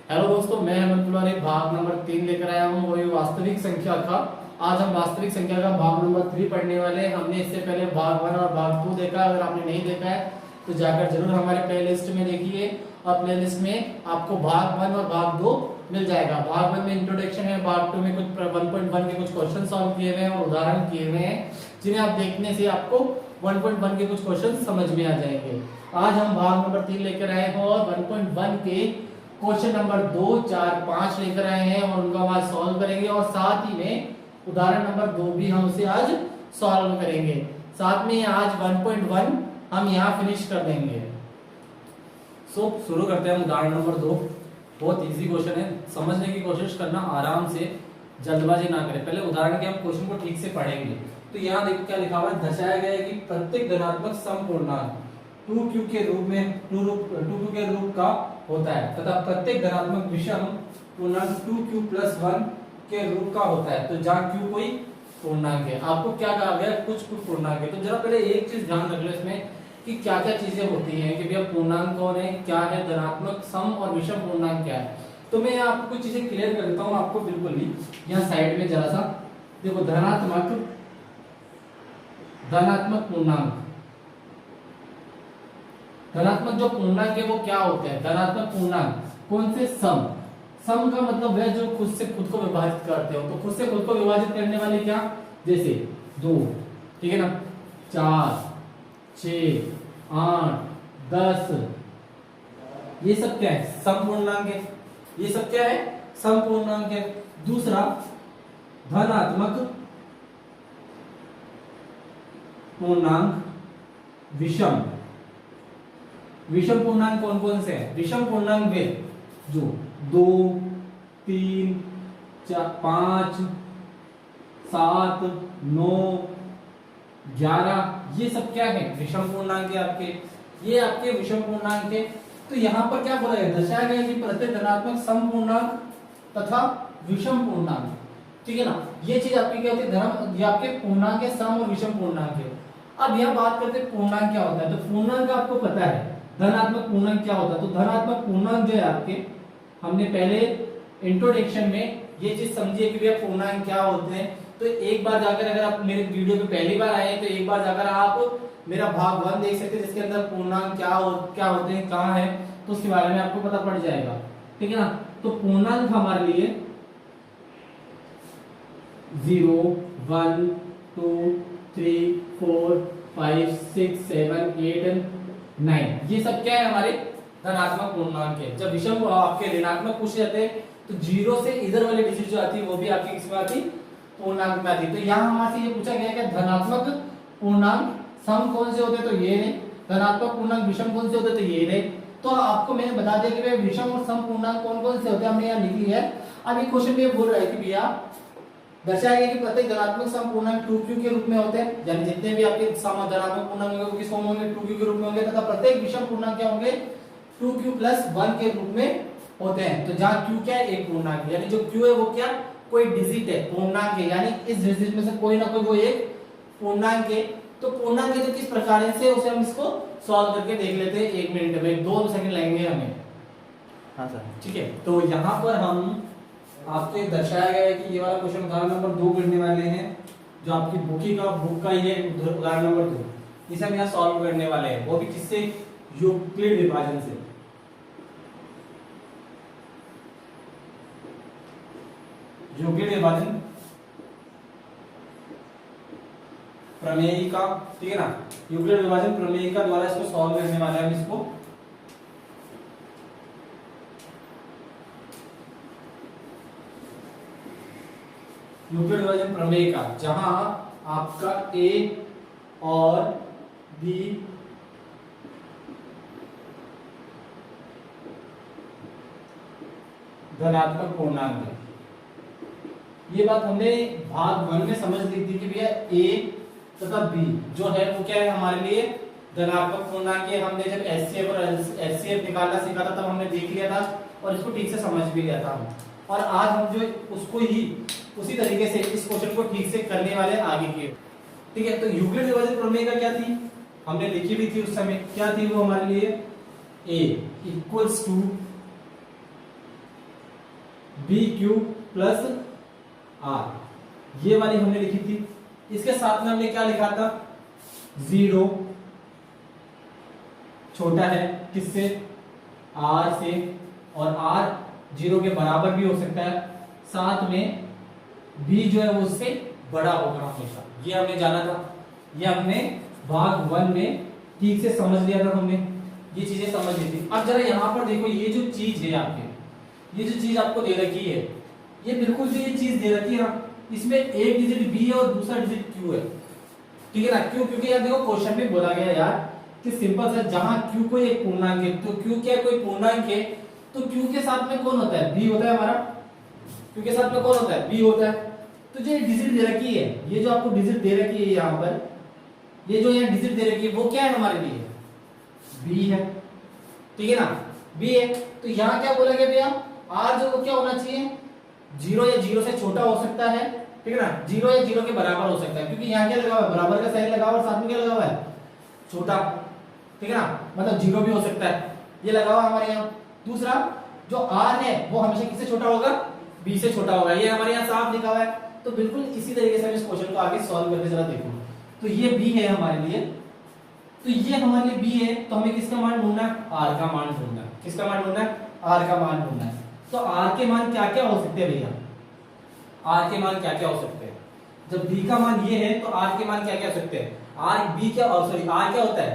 Hello दोस्तों, मैं हेमंत तिवारी भाग नंबर 3 लेकर आया हूँ, वही वास्तविक संख्या का। आज हम वास्तविक संख्या का भाग नंबर 3 पढ़ने वाले हैं। हमने इससे पहले भाग 1 और भाग 2 देखा है। अगर आपने नहीं देखा है तो जाकर जरूर हमारे प्लेलिस्ट में देखिए, और प्लेलिस्ट में आपको भाग 1 और भाग 2 मिल जाएगा। भाग 1 में इंट्रोडक्शन है, भाग 2 में कुछ 1.1 के कुछ क्वेश्चन सॉल्व किए हुए हैं और उदाहरण किए हुए हैं, जिन्हें आप देखने से आपको 1.1 के कुछ क्वेश्चन समझ में आ जाएंगे। आज हम भाग नंबर 3 लेकर आए हैं और 1.1 के क्वेश्चन नंबर 2, 4, 5 लेकर आए हैं और उनका आज सॉल्व करेंगे, और साथ ही में उदाहरण नंबर 2 भी हम उसे आज सॉल्व करेंगे। साथ में आज 1.1 हम यहाँ फिनिश कर देंगे। शुरू करते हैं हम उदाहरण नंबर 2। बहुत इजी क्वेश्चन है, समझने की कोशिश करना, आराम से, जल्दबाजी ना करें। पहले उदाहरण के हम क्वेश्चन को ठीक से पढ़ेंगे। तो यहाँ देखो क्या लिखा हुआ है, दर्शाया गया है कि प्रत्येक धनात्मक समपूर्णांक 2q के रूप में 2q के रूप का होता है तथा प्रत्येक धनात्मक विषम पूर्णांक 2q + 1 के रूप का होता है। तो जहाँ q कोई पूर्णांक है, आपको क्या कहा गया, कुछ पूर्णांक है। तो जरा पहले एक चीज ध्यान रख लो इसमें कि क्या क्या चीजें होती हैं, कि भैया पूर्णांक कौन है, क्या है धनात्मक, सम और विषम पूर्णांक क्या है। तो मैं आपको कुछ चीजें क्लियर कर देता हूँ आपको बिल्कुल ही। यहाँ साइड में जरा सा देखो, धनात्मक पूर्णांक, धनात्मक जो पूर्णांक है वो क्या होते हैं। धनात्मक पूर्णांक कौन से, सम का मतलब है जो खुद से खुद को विभाजित करते हो। तो खुद से खुद को विभाजित करने वाले क्या, जैसे 2, ठीक है ना, 4, 6, 8, 10, ये सब क्या है, समपूर्णांक है। ये सब क्या है, समपूर्णांक है। दूसरा, धनात्मक पूर्णांक विषम। विषम पूर्णांक कौन कौन से हैं, विषम पूर्णांक वे जो 2, 3, 4, 5, 7, 9, 11, ये सब क्या है, विषम पूर्णांक है आपके। ये आपके विषम पूर्णांक है। तो यहाँ पर क्या बोला है, दर्शाया गया कि प्रत्येक धनात्मक समपूर्णांक तथा विषम पूर्णांक, ठीक है ना। ये चीज आपकी क्या होती है, धर्म, ये आपके पूर्णांक है, सम और विषम पूर्णांक है। अब यहाँ बात करते हैं पूर्णांक क्या होता है। तो पूर्णांक आपको पता है, धनात्मक पूर्णांक क्या होता है। तो धनात्मक पूर्णांक जो है आपके, हमने पहले इंट्रोडक्शन में ये चीज समझी है कि भैया पूर्णांक क्या होते हैं। तो एक बार जाकर, अगर आप मेरे वीडियो पे पहली बार आए हैं तो एक बार जाकर आप मेरा भाग 1 देख सकते हैं, जिसके अंदर पूर्णांक क्या होते हैं, कहाँ है, तो उसके बारे में आपको पता पड़ जाएगा, ठीक है ना। तो पूर्णांक हमारे लिए 0, 1, 2, 3, 4, 5, 6, 7, 8, 9, ये सब क्या है, हमारे धनात्मक पूर्णांक है। जब विषम आपके ऋणात्मक पूछे जाते हैं तो 0 से इधर वाली डिजिट जो आती है वो भी आपकी किसमें आती, पूर्णांक में आती है। तो यहाँ हमारे से ये पूछा गया कि धनात्मक पूर्णांक सम कौन से होते हैं, तो ये रहे। धनात्मक पूर्णांक विषम कौन से होते हैं, तो ये रहे। तो आपको मैंने बता दिया कि भाई विषम और सम पूर्णांक कौन कौन से होते हैं, हमने यहाँ लिख लिया है। अब ये क्वेश्चन में बोल रहा है कि भैया दर्शाया गया कि प्रत्येक धनात्मक सम पूर्णांक 2q के रूप में होते हैं, यानी जितने भी आपके सम धनात्मक पूर्णांक होंगे वो किस फॉर्म में होंगे, 2q के रूप में होंगे, तथा प्रत्येक विषम पूर्णांक क्या होंगे, 2q + 1 के रूप में होते हैं। तो जहां q क्या है, एक पूर्णांक है, यानी जो q है वो क्या, कोई डिजिट है, पूर्णांक है, यानी इस डिजिट में से कोई ना कोई वो एक पूर्णांक है। तो पूर्णांक है तो किस प्रकार से उसे हम इसको सॉल्व करके देख लेते हैं 1 मिनट में, 2 सेकंड लगेंगे हमें। हाँ सर, ठीक है। तो यहाँ पर हम आपको दर्शाया गया है कि ये वाला क्वेश्चन उदाहरण नंबर 2 करने वाले हैं, जो आपकी बुक का ये उदाहरण नंबर 2, इसे हम यहाँ सॉल्व करने वाले हैं। वो भी किससे, यूक्लिड विभाजन से। यूक्लिड विभाजन प्रमेय का, ठीक है ना, यूक्लिड विभाजन प्रमेय का द्वारा इसको सॉल्व करने वाले हैं हम इसको। यूक्लिड विभाजन प्रमेय का, जहां आपका a और b धनात्मक पूर्णांक है। ये बात हमने भाग 1 में समझ ली थी कि भैया a तथा b जो है वो क्या है, हमारे लिए धनात्मक पूर्णांक है। हमने जब HCF और HCF निकालना सीखा था तब हमने देख लिया था और इसको ठीक से समझ भी लिया था। और आज हम जो उसको ही उसी तरीके से इस क्वेश्चन को ठीक से करने वाले आगे के, ठीक है। तो यूक्लिड विभाजन प्रमेय का क्या थी, हमने लिखी भी थी उस समय, क्या थी वो हमारे लिए, a = b q plus r, ये वाली हमने लिखी थी। इसके साथ में हमने क्या लिखा था, 0 छोटा है किससे, आर से, और आर 0 के बराबर भी हो सकता है, साथ में बी जो है वो उससे बड़ा होगा हमेशा। ये हमने जाना था, ये हमने भाग 1 में ठीक से समझ लिया था, हमने ये चीजें समझ ली थी। अब जरा यहाँ पर देखो, ये जो चीज है आपके, ये जो चीज आपको दे रखी है, ये बिल्कुल जो ये चीज दे रखी है ना, इसमें एक डिजिट बी है और दूसरा डिजिट क्यू है, ठीक है ना। क्यों? क्योंकि यार देखो क्वेश्चन में बोला गया यार कि सिंपल सा, जहां क्यू कोई एक पूर्णांक है, तो क्यू क्या कोई पूर्णांक है, तो क्यू के साथ में कौन होता है, बी होता है हमारा। क्यू के साथ में कौन होता है, बी होता है। तो जो डिजिट दे रखी है, ये जो आपको डिजिट दे रखी है यहाँ पर, ये जो यहाँ डिजिट दे रखी है वो क्या है हमारे लिए, बी है, ठीक है ना, बी है। तो यहाँ क्या बोला गया भैया, आर जो क्या होना चाहिए, 0 या 0 से छोटा हो सकता है, ठीक है ना, 0 या 0 के बराबर हो सकता है, क्योंकि यहाँ क्या लगा हुआ है, बराबर का साइन लगा हुआ और साथ में क्या लगा हुआ है, छोटा, ठीक है ना, मतलब 0 भी हो सकता है, ये लगा हुआ हमारे यहाँ। दूसरा जो आर है वो हमेशा किससे छोटा होगा, बी से छोटा होगा, ये हमारे यहाँ साफ लिखा हुआ है। तो बिल्कुल इसी तरीके से हम इस क्वेश्चन को आगे सॉल्व करके जरा देखो। तो ये बी है हमारे लिए, तो ये हमारे लिए बी है, तो हमें किसका मान ढूंढना है, आर का मान ढूंढना है। किसका मान ढूंढना है, आर का मान ढूंढना है। तो आर के मान क्या क्या हो सकते हैं भैया, आर के मान क्या क्या हो सकते हैं, जब बी का मान ये है तो आर के मान क्या क्या हो सकते हैं, आर बी क्या, और सॉरी आर क्या होता है,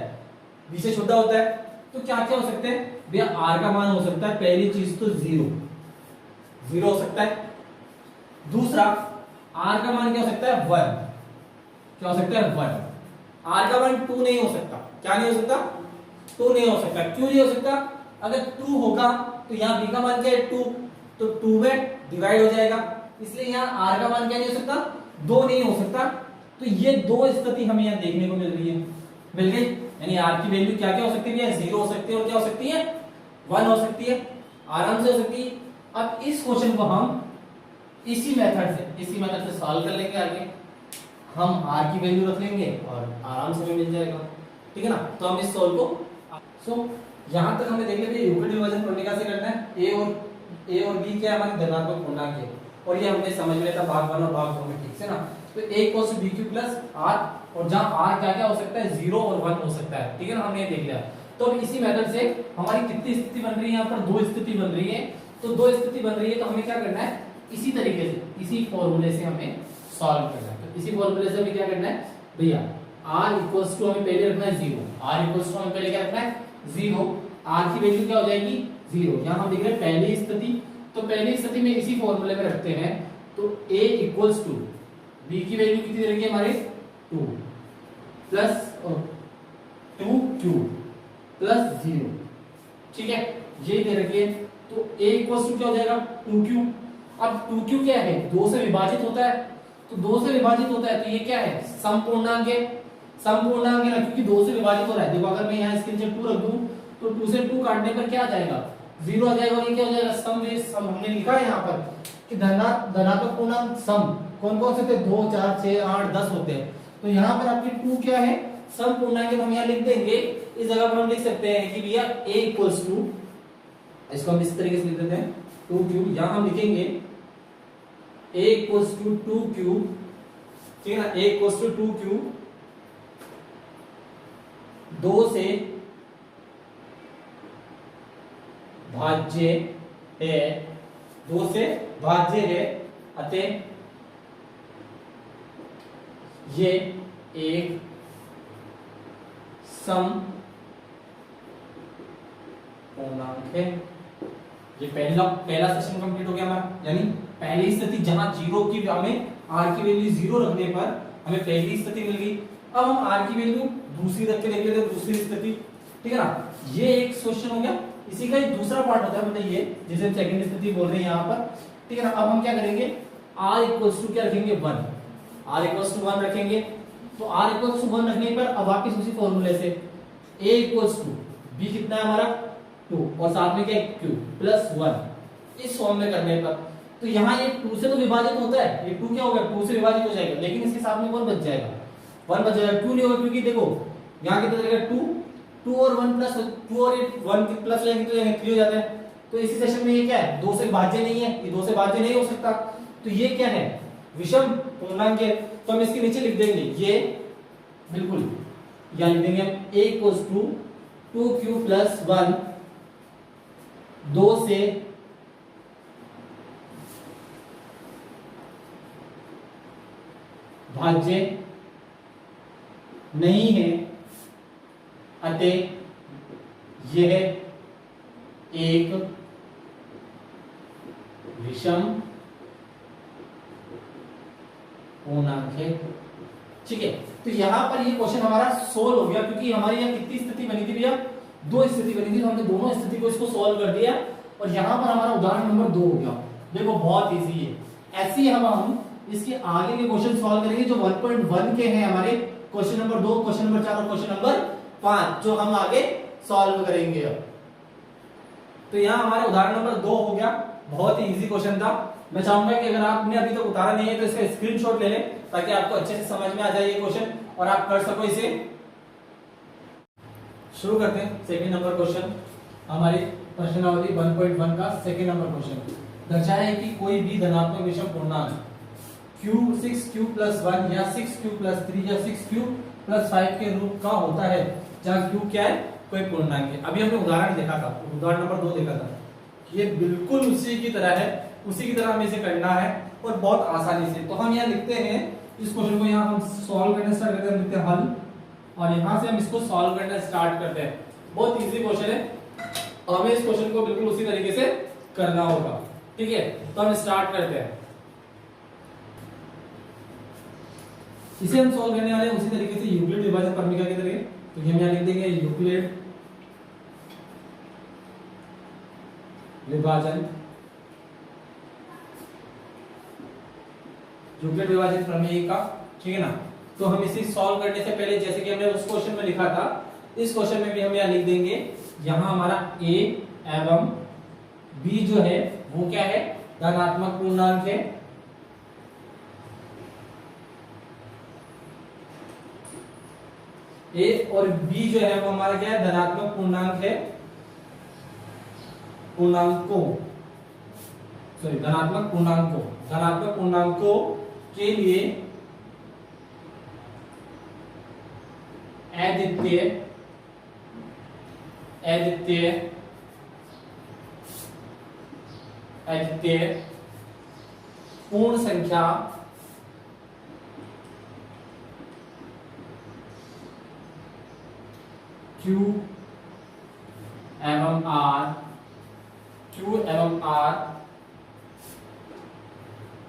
बी से छोटा होता है, तो क्या क्या हो सकते हैं भैया, आर का मान हो सकता है पहली चीज तो 0 हो सकता है। दूसरा आर का मान क्या हो सकता है, 1, क्या हो सकता है, 1। आर का मान 2 नहीं हो सकता, क्या नहीं हो सकता, 2 नहीं हो सकता। क्यों नहीं हो सकता, अगर 2 होगा तो यहाँ बी का मान क्या है, 2, तो 2 में डिवाइड हो जाएगा, इसलिए यहाँ आर का मान क्या नहीं हो सकता, 2 नहीं हो सकता। तो ये दो स्थिति हमें यहाँ देखने को मिल रही है, मिल गई। यानी आर की वैल्यू क्या क्या हो सकती है, 0 हो सकती है और क्या हो सकती है, 1 हो सकती है, आराम से हो सकती है। अब इस क्वेश्चन को हम इसी मेथड से सॉल्व कर लेंगे। आगे हम आर की वैल्यू रख लेंगे और आराम से हमें मिल जाएगा, ठीक है ना। तो हम इस सॉल्व को यहाँ तक हमने देख लिया यूक्लिड विभाजन प्रमेय कैसे करना है। ए और बी क्या है, हमारे धनात्मक पूर्णांक है, और ये हमने समझ लिया था भाग 1 और भाग 2 में, ठीक से ना। तो a equals to bq plus r, और जहां r क्या क्या हो सकता है, 0 और 1 हो सकता है, ठीक है ना, हमने ये देख लिया। तो अब इसी मेथड से हमारी कितनी स्थिति बन रही है, यहाँ पर 2 स्थिति बन रही है। तो 2 स्थिति बन रही है, तो हमें क्या करना है, इसी तरीके से, इसी फॉर्मूले से हमें सॉल्व करना है। तो इसी फॉर्मूले से हमें क्या करना है भैया, r इक्वल्स टू हमें पहले रखना है 0, r इक्वल्स टू हमें पहले क्या रखना है 0, r की वैल्यू क्या हो जाएगी 0। यहाँ हम देख रहे हैं पहली स्थिति, तो पहली स्थिति में इसी फॉर्मूले में रखते हैं। तो a इक्वल्स टू b की वैल्यू कितनी रहेगी हमारे 2 प्लस 2q प्लस 0, ठीक है, ये दे रखिए। तो a इक्वल्स टू क्या हो जाएगा 2q। अब 2q क्या है, 2 से विभाजित होता है, तो 2 से विभाजित होता है तो ये क्या है, समपूर्णांक है, समपूर्णांक है ना, क्योंकि 2 से विभाजित हो रहा है। देखो अगर मैं यहाँ इसके नीचे 2 रख दूं तो 2 से 2 काटने पर क्या आ जाएगा, 0 आ जाएगा, और ये क्या हो जाएगा सम। सम हमने लिखा है यहाँ पर कि धनात्मक पूर्णांक सम कौन कौन से थे, 2 4 6 8 10 होते हैं। तो यहाँ पर आपकी 2 क्या है, सम पूर्णांक, हम यहाँ लिख देंगे, इस जगह पर हम लिख सकते हैं कि भैया a इक्वल्स टू, इसको हम इस तरीके से लिख देते हैं 2q, यहाँ हम लिखेंगे a इक्वल्स टू 2q, ठीक है ना, a इक्वल्स टू 2q, 2 से भाज्य है, 2 से भाज्य है, अतः ये एक सम पूर्णांक है। ये पहला सेशन कंप्लीट हो गया हमारा, यानी पहली स्थिति जहां 0 की, हमें r की वैल्यू 0 रखने पर हमें पहली स्थिति मिल गई। अब हम r की वैल्यू दूसरी रख के देख लेते हैं, दूसरी स्थिति, ठीक है ना। ये एक क्वेश्चन हो गया, इसी का एक दूसरा पार्ट होता है, मतलब ये जिसे सेकंड स्थिति बोल रहे हैं यहाँ पर, ठीक है ना। अब हम क्या करेंगे, r इक्वल्स टू क्या रखेंगे 1, r इक्वल्स टू 1 रखेंगे। तो r इक्वल्स टू 1 रखने पर अब वापस उसी फॉर्मूले से a इक्वल्स टू b कितना है हमारा 2, और साथ में क्या q प्लस 1, इस फॉर्म में करने पर तो यहाँ ये 2 से तो विभाजित होता है, ये 2 क्या होगा 2 से विभाजित हो जाएगा, लेकिन इसके साथ में कौन बच जाएगा 1 बच जाएगा। क्यों नहीं होगा, क्योंकि देखो यहाँ कितना रहेगा 2 और 1 प्लस 2 और 1 प्लस हो जाएंगे तो 3 हो जाता है, तो इसी सेशन में ये क्या है, 2 से भाज्य नहीं है, ये 2 से भाज्य नहीं हो सकता, तो ये क्या है, विषम पूर्णांक है। तो हम इसके नीचे लिख देंगे ये, बिल्कुल यहां लिख देंगे हम a equals to 2q plus 1, 2 से भाज्य नहीं है, अतः यह एक विषम पूर्णांक है। ठीक है, तो यहां पर ये क्वेश्चन हमारा सोल्व हो गया, क्योंकि हमारी यहाँ कितनी स्थिति बनी थी भैया, 2 स्थिति बनी थी, तो हमने दोनों स्थिति को इसको सोल्व कर दिया और यहां पर हमारा उदाहरण नंबर 2 हो गया। देखो बहुत इजी है, ऐसे ही हम इसके आगे के क्वेश्चन सॉल्व करेंगे जो 1.1 के हैं हमारे, क्वेश्चन नंबर 2, क्वेश्चन नंबर 4 और क्वेश्चन नंबर 5, जो हम आगे सॉल्व करेंगे। अब तो यहाँ हमारे उदाहरण नंबर 2 हो गया, बहुत ही इजी क्वेश्चन था। मैं चाहूंगा कि अगर आपने अभी तक उतारा नहीं है तो इसका स्क्रीनशॉट ले लें, ताकि आपको अच्छे से समझ में आ जाए ये क्वेश्चन और आप कर सको इसे। शुरू करते हैं सेकंड नंबर क्वेश्चन, हमारी प्रश्नावली 1.1 का सेकंड नंबर क्वेश्चन। दर्शाया है कि कोई भी धनात्मक विषम पूर्णांक q 6q प्लस 1 या 6q प्लस 3 या 6q प्लस 5 के रूप का होता है, जहां q क्या है, कोई पूर्णांक है। अभी हमने उदाहरण देखा था, उदाहरण नंबर 2 देखा था, ये बिल्कुल उसी की तरह है, उसी की तरह हमें इसे करना है और बहुत आसानी से। तो हम यहाँ लिखते हैं इस क्वेश्चन को, यहाँ हम सॉल्व करना स्टार्ट करते हैं, लिखते हैं हल, और यहाँ से हम इसको सॉल्व करना स्टार्ट करते हैं। बहुत इजी क्वेश्चन है और हमें इस क्वेश्चन को बिल्कुल उसी तरीके से करना होगा। ठीक है, तो हम स्टार्ट करते हैं। इसे हम सॉल्व करने वाले हैं उसी तरीके से यूक्लिड विभाजन प्रमेय की तरह। तो हम यहाँ लिख देंगे यूक्लिड विभाजन, यूक्लिड विभाजन प्रमेय का, ठीक है ना। तो हम इसे सॉल्व करने से पहले, जैसे कि हमने उस क्वेश्चन में लिखा था, इस क्वेश्चन में भी हम यहाँ लिख देंगे, यहाँ हमारा a एवं b जो है वो क्या है, धनात्मक पूर्णांक है। a और b जो है वो हमारा क्या है, धनात्मक पूर्णांक है, पूर्णांकों, सॉरी धनात्मक पूर्णांकों, धनात्मक पूर्णांकों के लिए अद्वितीय पूर्ण संख्या Q एवं R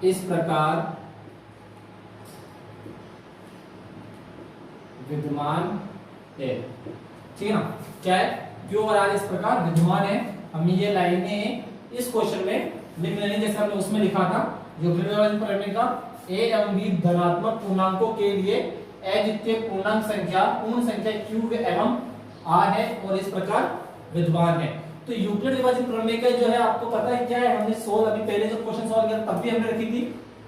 इस प्रकार विद्यमान है। ठीक है ना, क्या है, Q और R इस प्रकार विद्यमान है। हमें ये लाइनें इस क्वेश्चन में लिख लेनी, जैसे हमने उसमें लिखा था यूक्लिड विभाजन प्रमेय का, a एवं b धनात्मक पूर्णांकों के लिए अद्वितीय पूर्णांक संख्या, पूर्ण संख्या Q एवं R है और इस प्रकार विद्यमान है। तो यूक्लिड विभाजन प्रमेय का जो है आपको पता है क्या है, हमने सोल्व, अभी पहले जो क्वेश्चन सॉल्व किया तब भी हमने रखी थी,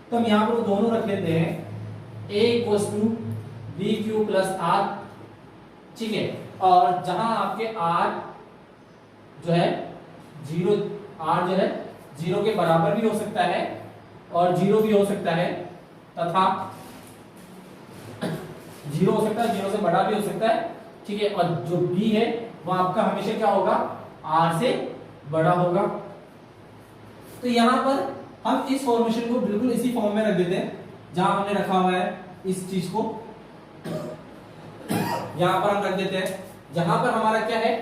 तो हम यहाँ पर दोनों रख लेते हैं, a equals to bq plus r। ठीक है, और जहां आपके r जो है 0, r जो है 0 के बराबर भी हो सकता है और 0 भी हो सकता है, तथा 0 हो सकता है, 0 से बड़ा भी हो सकता है। ठीक है, और जो b है वो आपका हमेशा क्या होगा, r से बड़ा होगा। तो यहां पर हम इस फॉर्मेशन को बिल्कुल इसी फॉर्म में रख देते हैं जहां हमने रखा हुआ है इस चीज को, यहां पर हम रख देते हैं, जहां पर हमारा क्या है,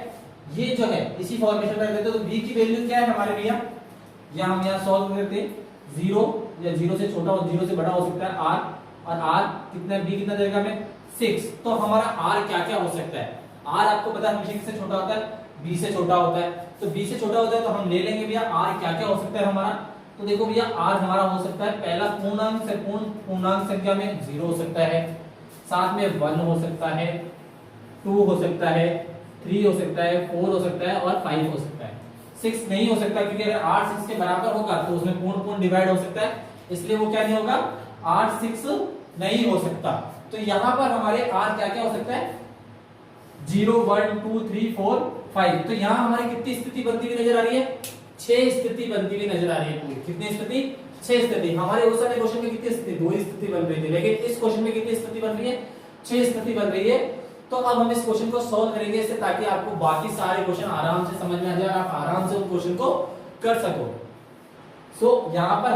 ये जो है इसी फॉर्मेशन में रख देते हैं। तो b की वैल्यू क्या है हमारे भैया, यहां हम यहां सॉल्व करते हैं, 0 या 0 से छोटा और 0 से बड़ा हो सकता है r, और r कितना, b कितना देगा हमें 6। तो हमारा r क्या क्या हो सकता है, r आपको पता है हमेशा किससे छोटा होता है, b से छोटा होता है। तो b से छोटा होता है तो हम ले लेंगे भैया r क्या क्या हो सकता है हमारा। तो देखो भैया r हमारा हो सकता है, पहला पूर्णांक से पूर्णांक संख्या में 0 हो सकता है, साथ में 1 हो सकता है, 2 हो सकता है, 3 हो सकता है, 4 हो सकता है और 5 हो सकता है। 6 नहीं हो सकता, क्योंकि अगर 8 6 के बराबर होगा तो उसमें पूर्ण डिवाइड हो सकता है, इसलिए वो क्या नहीं होगा, 8 6 नहीं हो सकता। तो यहाँ पर हमारे r क्या क्या हो सकता है, 0 1 2 3 4 5। तो यहाँ हमारी कितनी स्थिति बनती हुई नजर आ रही है, 6 स्थिति बनती हुई नजर आ रही है पूरी। कितनी स्थिति? 6 स्थिति। हमारे उस वाले क्वेश्चन में कितनी स्थिति? 2 स्थिति बन रही थी, लेकिन इस क्वेश्चन में कितनी स्थिति बन रही है? 6 स्थिति बन रही है। तो अब हम इस क्वेश्चन को सॉल्व करेंगे इससे, ताकि आपको बाकी सारे क्वेश्चन आराम से समझ में आ जाए और आप आराम से उस क्वेश्चन को कर सको। सो यहाँ पर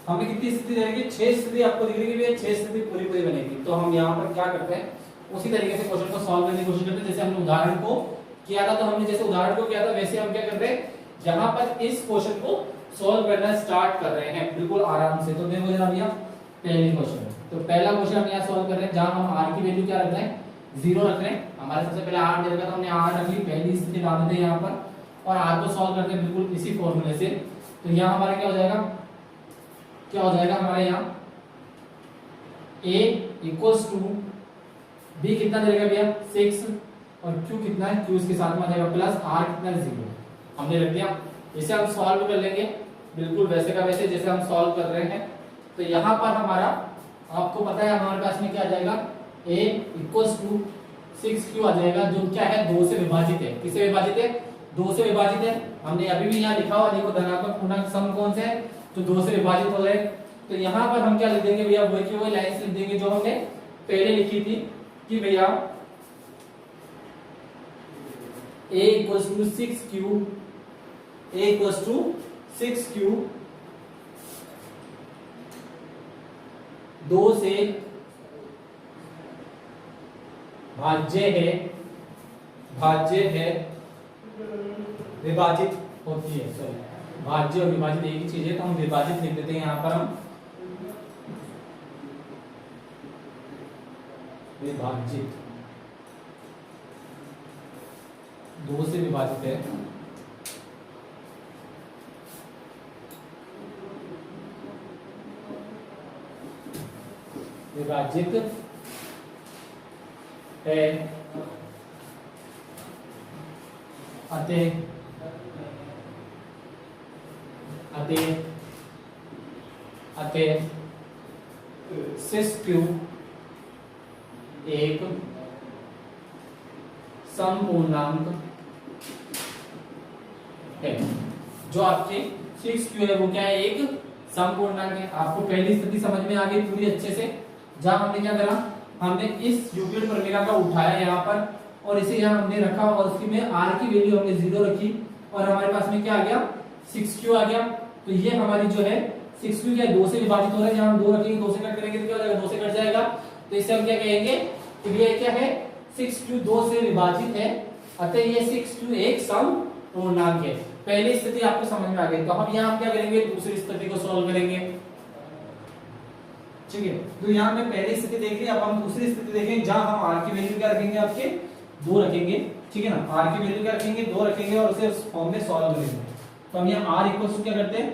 हमें कितनी स्थिति रहेगी? 6 स्थिति आपको दिख रही है, 6 स्थिति पूरी पूरी बनेगी। तो हम यहाँ पर क्या करते हैं, उसी तरीके से क्वेश्चन को सॉल्व करने की कोशिश करते हैं जैसे हमने उदाहरण को किया था। तो हमने जैसे उदाहरण को किया था वैसे हम क्या कर रहे हैं, यहाँ पर इस क्वेश्चन को सॉल्व करना स्टार्ट कर रहे हैं बिल्कुल आराम से। तो देखो जरा भैया, पहले क्वेश्चन, तो पहला क्वेश्चन हम यहाँ सॉल्व कर रहे हैं जहाँ हम r की वैल्यू क्या रख रहे हैं? 0 रख रहे हैं। हमारे सबसे पहले r दे रखा था, हमने r रख ली, पहली स्थिति डाल देते हैं यहाँ पर, और r को सॉल्व करते हैं बिल्कुल इसी फॉर्मूले से। तो यहाँ हमारा क्या हो जाएगा? क्या हो जाएगा हमारे यहाँ? a इक्वल्स टू b कितना दे देगा भैया? 6, और q कितना है? q इसके साथ में आ जाएगा प्लस r कितना है? 0। हमने रख दिया। इसे हम सॉल्व कर लेंगे बिल्कुल वैसे का वैसे जैसे हम सॉल्व कर रहे हैं। तो यहाँ पर हमारा, आपको पता है हमारे पास में क्या आ जाएगा? a इक्वल्स टू 6q आ जाएगा, जो क्या है? 2 से विभाजित है। किससे विभाजित है? 2 से विभाजित है। हमने अभी भी यहाँ लिखा हुआ, देखो धनात्मक पूर्णांक सम कौन से है? तो 2 से विभाजित हो रहे हैं। तो यहाँ पर हम क्या लिख देंगे भैया? वही की वही लाइन लिख देंगे जो हमने पहले लिखी थी कि भैया a equals to 6q, a equals to 6q 2 से भाज्य है विभाजित होती है। सॉरी, भाज्य और विभाजित एक ही चीज है, तो हम विभाजित लिख देते हैं यहाँ पर। हम विभाजित 2 से विभाजित है विभाजित है अतः 6q एक समपूर्णांक है। जो आपके 6q है वो क्या है? एक समपूर्णांक है। आपको पहली स्थिति समझ में आ गई पूरी अच्छे से, जहां हमने क्या करा, हमने इस यूक्लिड प्रमेय का उठाया यहाँ पर और इसे यहाँ हमने रखा और उसकी में r की वैल्यू हमने 0 रखी और हमारे पास में क्या आ गया? 6q आ गया। तो ये हमारी जो है 6q क्या 2 से विभाजित हो रहा है, जहां हम 2 रखेंगे 2 से कट करेंगे तो क्या हो जाएगा? 2 से कट जाएगा। तो इसे हम क्या कहेंगे कि ये क्या है? 6q 2 से विभाजित है, अतः ये 6q एक समपूर्णांक है। पहली स्थिति आपको समझ में आ गई। तो हम यहाँ क्या करेंगे? दूसरी स्थिति को सॉल्व करेंगे। ठीक है, तो यहाँ हमने पहली स्थिति देख ली, अब हम दूसरी स्थिति देखेंगे जहां हम r की वैल्यू क्या रखेंगे? आपके 2 रखेंगे। ठीक है ना, r की वैल्यू क्या रखेंगे? 2 रखेंगे और उसे उस फॉर्म में सॉल्व करेंगे। तो हम यहाँ r इक्वल्स टू क्या करते हैं?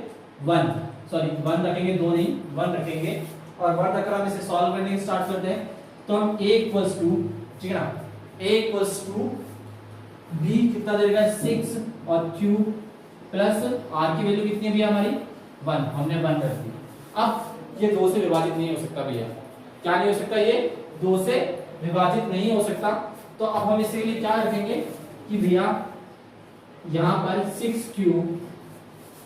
1 रखेंगे, 2 नहीं 1 रखेंगे और 1 रखकर हम इसे सॉल्व करने स्टार्ट करते हैं। तो हम a इक्वल्स टू, ठीक है ना, a इक्वल्स टू b कितना देगा? 6 और q प्लस r की वैल्यू कितनी है भैया हमारी? 1, हमने 1 रख दी। अब ये 2 से विभाजित नहीं हो सकता भैया। क्या नहीं हो सकता? ये 2 से विभाजित नहीं हो सकता। तो अब हम इसके लिए क्या रखेंगे कि भैया यहाँ पर 6q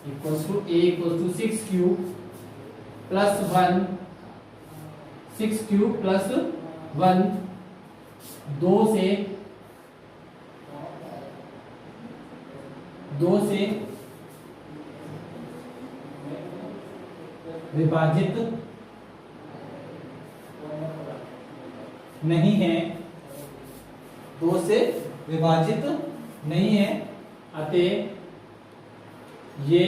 equals to a equals to 6q plus 1, 6q plus 1 2 से विभाजित नहीं है, 2 से विभाजित नहीं है, अतः ये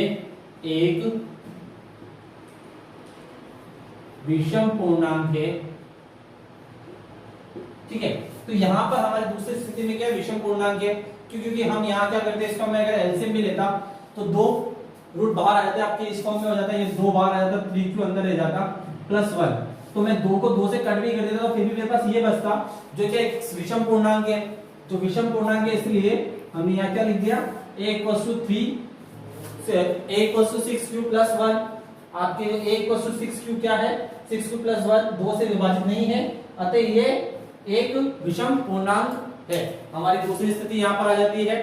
एक विषम पूर्णांक है। ठीक है, तो यहां पर हमारी दूसरी स्थिति में क्या विषम पूर्णांक है? क्योंकि हम यहाँ क्या करते हैं, इसका मैं अगर एलसीएम भी लेता तो 2 रूट बाहर आ जाते आपके इस फॉर्म में हो जाता है, ये 2 बाहर आ जाता, 3q अंदर रह जाता प्लस 1। तो मैं 2 को 2 से कट भी कर देता तो फिर भी मेरे पास ये बचता जो कि एक विषम पूर्णांक है। तो विषम पूर्णांक है, इसलिए हमने यहाँ क्या लिख दिया? a इक्वल्स टू 3 से a equals to 6q plus 1। आपके a इक्वल्स टू 6q क्या है? 6q प्लस 1 2 से विभाजित नहीं है, अतः ये एक विषम पूर्णांक है। हमारी दूसरी स्थिति यहाँ पर आ जाती है।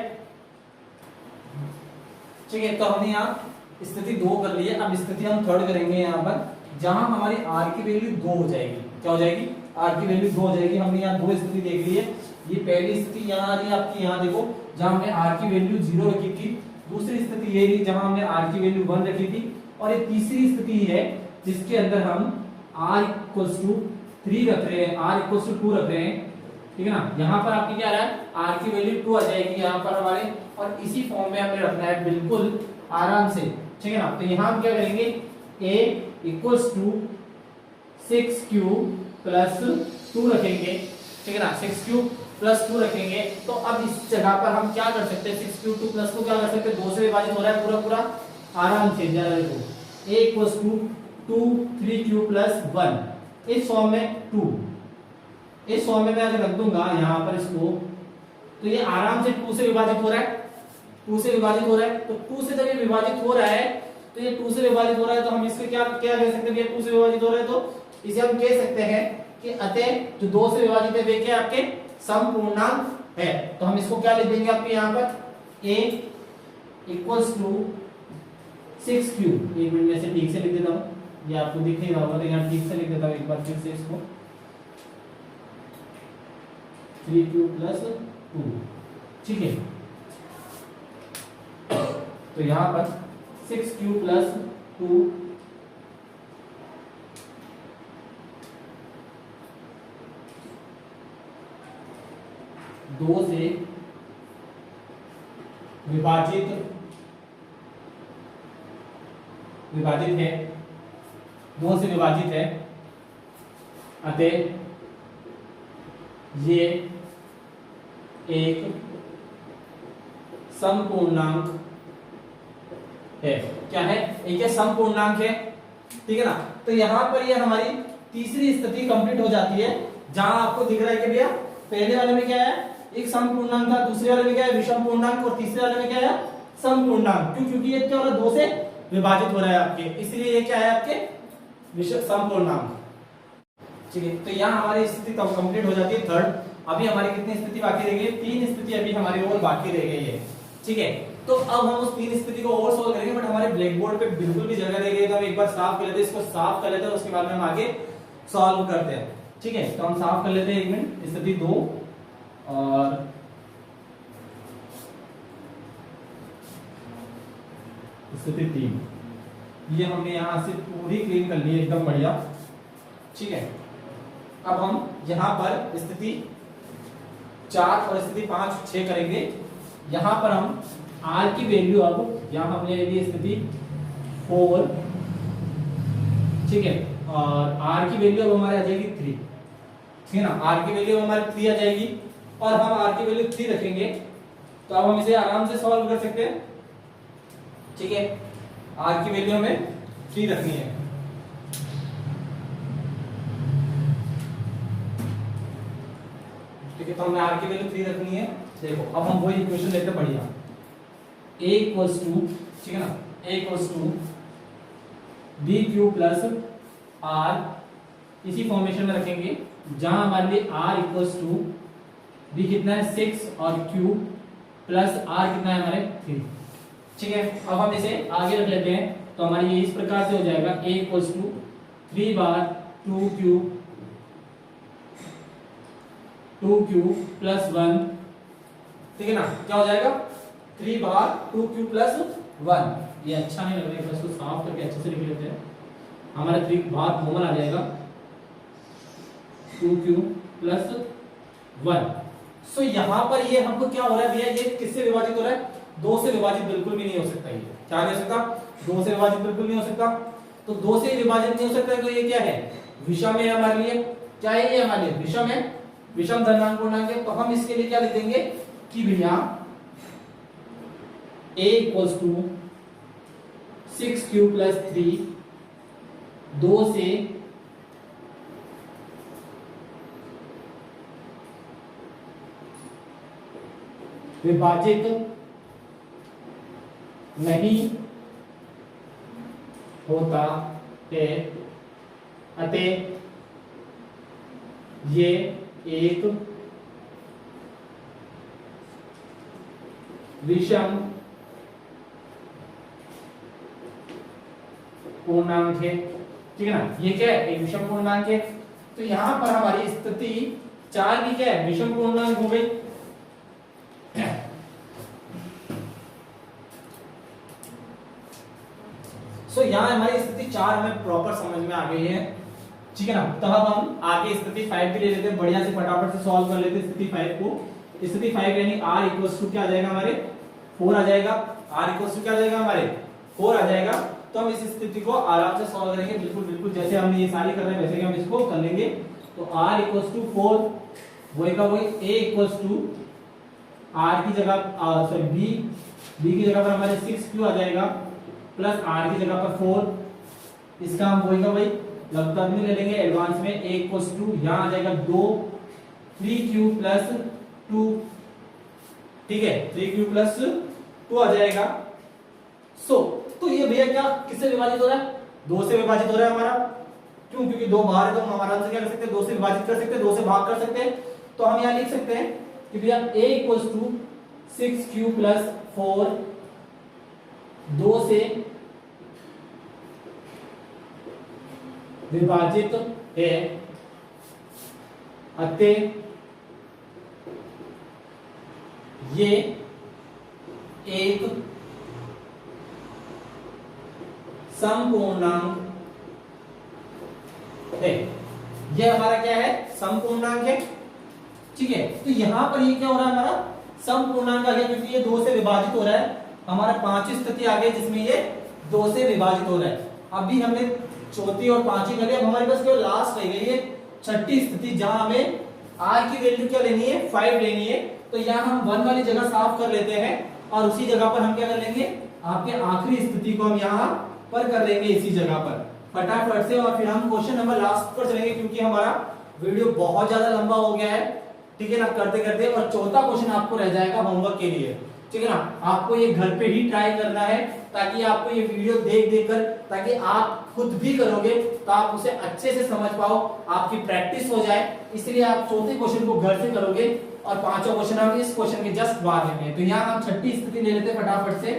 ठीक है, तो हमने यहाँ स्थिति 2 कर ली है। अब स्थिति हम थर्ड करेंगे यहाँ पर, जहां हमारी r की वैल्यू 2 हो जाएगी। क्या हो जाएगी? r की वैल्यू 2 हो जाएगी। हमने यहाँ दो स्थिति देख ली है। ये पहली स्थिति यहाँ आ रही है आपकी, यहाँ देखो, जहां हमने r की वैल्यू 0 रखी थी। दूसरी स्थिति ये रही जहां हमने r की वैल्यू 1 रखी थी। और ये तीसरी स्थिति है जिसके अंदर हम r इक्वल्स टू 3 रख रहे हैं, r इक्वल्स टू 2 रख रहे हैं। ठीक है ना, यहाँ पर आपकी क्या आ रहा है, r की वैल्यू 2 आ जाएगी यहाँ पर हमारे, और इसी फॉर्म में हमें रखना है बिल्कुल आराम से। ठीक है ना, तो यहाँ हम क्या करेंगे, a equals to 6q plus 2 रखेंगे। ठीक है ना, 6q प्लस 2 रखेंगे। तो अब इस जगह पर हम क्या कर सकते हैं, 6q 2 प्लस 2 क्या कर सकते हैं, 2 से विभाजित हो रहा है पूरा पूरा, आराम से जरा देखो, a equals to 2 3q plus 1, इस फॉर्म में 2, इस फॉर्म में मैं अगर रख दूंगा यहाँ पर इसको, तो ये आराम से 2 से विभाजित हो रहा है, 2 से विभाजित हो रहा है। तो 2 से जब ये विभाजित हो रहा है, तो ये 2 से विभाजित हो रहा है, तो हम इसके क्या क्या कह सकते हैं, ये 2 से विभाजित हो रहा है, तो इसे हम कह सकते हैं कि अतः जो 2 से विभाजित है वे क्या आपके समपूर्णांक है। तो हम इसको क्या लिख देंगे आपके यहाँ पर, a इक्वल्स टू 6q, एक मिनट में से ठीक से लिख देता हूँ, ये आपको दिख नहीं रहा होगा, तो यहाँ ठीक से लिख देता हूँ एक बार फिर से इसको, 3q प्लस 2। ठीक है, तो यहाँ पर 6q प्लस 2 2 से विभाजित है, 2 से विभाजित है, अतः ये एक समपूर्णांक है। क्या है? एक समपूर्णांक है। ठीक है ना, तो यहां पर ये हमारी तीसरी स्थिति कंप्लीट हो जाती है, जहां आपको दिख रहा है कि भैया पहले वाले में क्या है, एक समपूर्णांक था, दूसरे वाले में क्या है, विषम पूर्णांक, और तीसरे वाले में क्या है, समपूर्णांक। क्यों? क्योंकि ये क्या हो रहा है, 2 से विभाजित हो रहा है आपके, इसलिए ये क्या है आपके विषम समपूर्णांक। ठीक है, तो यहाँ हमारी स्थिति कंप्लीट हो जाती है थर्ड। अभी हमारी कितनी स्थिति बाकी रह गई, 3 स्थिति अभी हमारी और बाकी रह गई है। ठीक है, तो अब हम उस 3 स्थिति को और सोल्व करेंगे, बट हमारे ब्लैक बोर्ड पे बिल्कुल भी जगह रह गई, तो हम एक बार साफ कर लेते हैं, इसको साफ कर लेते हैं, उसके बाद में हम आगे सॉल्व करते हैं। ठीक है, तो हम साफ कर लेते हैं, एक मिनट, स्थिति 2 और स्थिति 3, ये हमने यहां से पूरी क्लीन कर ली है एकदम बढ़िया। ठीक है, अब हम यहां पर स्थिति 4 और स्थिति 5 6 करेंगे। यहां पर हम r की वैल्यू, अब यहां हमने ले ली स्थिति 4, ठीक है, और r की वैल्यू अब हमारे आ जाएगी 3। ठीक है ना, r की वैल्यू हमारी 3 आ जाएगी, और हम r की वैल्यू 3 रखेंगे, तो अब हम इसे आराम से सॉल्व कर सकते हैं। ठीक है, r की वैल्यू हमें 3 रखनी है। ठीक है, तो हमें r की वैल्यू 3 रखनी है। देखो, अब हम वही इक्वेशन लेते हैं बढ़िया, a इक्वल्स टू, ठीक है ना, a equals to bq plus r, इसी फॉर्मेशन में रखेंगे, जहां हमारे लिए r इक्वल्स टू b कितना है 6 और q प्लस r कितना है हमारे 3। ठीक है, अब हम इसे आगे रख लेते हैं, तो हमारी ये इस प्रकार से हो जाएगा, a इक्वल्स टू 3 बार 2q प्लस 1। ठीक है ना, क्या हो जाएगा, 3 बार 2q प्लस 1। ये अच्छा नहीं लग रहा है, इसको साफ करके अच्छे से लिख लेते हैं। हमारा 3 बार कॉमन आ जाएगा, 2q प्लस 1। सो यहाँ पर ये हमको क्या हो रहा है भैया, ये किससे विभाजित हो रहा है, 2 से विभाजित बिल्कुल भी नहीं हो सकता। ये क्या नहीं हो सकता, 2 से विभाजित बिल्कुल नहीं हो सकता। तो 2 से विभाजित नहीं हो सकता, तो ये क्या है, विषम है हमारे लिए। क्या है ये हमारे लिए, विषम है, विषम धनात्मक पूर्णांक है। तो हम इसके लिए क्या लिख देंगे कि भैया a equals to 6q plus 3, 2 से विभाजित नहीं होता है, अतः ये एक विषम पूर्णांक है, ठीक है ना। ये क्या है, एक विषम पूर्णांक है। तो यहाँ पर हमारी स्थिति 4 की क्या है, विषम पूर्णांक हो गई। यहाँ हमारी स्थिति 4 हमें प्रॉपर समझ में आ गई है, ठीक है ना। तब हम आगे स्थिति 5 भी ले लेते हैं, बढ़िया से फटाफट से सॉल्व कर लेते हैं स्थिति 5 को। स्थिति 5 यानी r इक्वल्स टू क्या आ जाएगा हमारे 4 आ जाएगा। r इक्वल्स टू क्या आ जाएगा हमारे 4 आ जाएगा। तो हम इस स्थिति को आराम से सॉल्व करेंगे, बिल्कुल बिल्कुल जैसे हमने ये सारी कर रहे हैं वैसे ही हम इसको कर लेंगे। तो r इक्वल्स टू 4 वही का वही, a इक्वल्स टू r की जगह सॉरी b की जगह पर हमारे 6q आ जाएगा प्लस r की जगह पर 4। इसका हम वही का वही लघुत्तम में ले लेंगे एडवांस में, a इक्वल्स टू यहां आ जाएगा 2 3q प्लस 2, ठीक है 3q प्लस 2 आ जाएगा। तो ये भैया क्या किससे विभाजित हो रहा है, 2 से विभाजित हो रहा है हमारा। क्यों, क्योंकि 2 बाहर है तो हम आराम से क्या कर सकते हैं 2 से विभाजित कर सकते हैं, 2 से भाग कर सकते हैं। तो हम यहां लिख सकते हैं कि भैया a equals to 6q plus 4 2 से विभाजित है, अतः ये एक समपूर्णांक है। यह हमारा क्या है, समपूर्णांक है, ठीक है। तो यहां पर ये क्या हो रहा है हमारा समपूर्णांक आ गया, क्योंकि ये 2 से विभाजित हो रहा है। हमारा 5वीं स्थिति आ गई जिसमें ये 2 से विभाजित हो रहा है। अभी हमने चौथी और 5वीं कर लिया, अब हमारे पास केवल लास्ट रह गई है 6ठी स्थिति, जहां हमें r की वैल्यू क्या लेनी है 5 लेनी है। तो यहाँ हम 1 वाली जगह साफ कर लेते हैं और उसी जगह पर हम क्या कर लेंगे, आपके आखिरी स्थिति को हम यहाँ पर कर लेंगे इसी जगह पर फटाफट से। और फिर हम क्वेश्चन नंबर लास्ट पर चलेंगे, क्योंकि हमारा वीडियो बहुत ज्यादा लंबा हो गया है, ठीक है ना, करते करते। और चौथा क्वेश्चन आपको रह जाएगा होमवर्क के लिए, ठीक है ना। आपको ये घर पे ही ट्राई करना है, ताकि आपको ये वीडियो देख देख कर, ताकि आप खुद भी करोगे तो आप उसे अच्छे से समझ पाओ, आपकी प्रैक्टिस हो जाए। इसलिए आप चौथे क्वेश्चन को घर से करोगे और 5वां क्वेश्चन हम इस क्वेश्चन के जस्ट बाद लेंगे। तो यहाँ हम 6ठी स्थिति ले लेते हैं फटाफट से।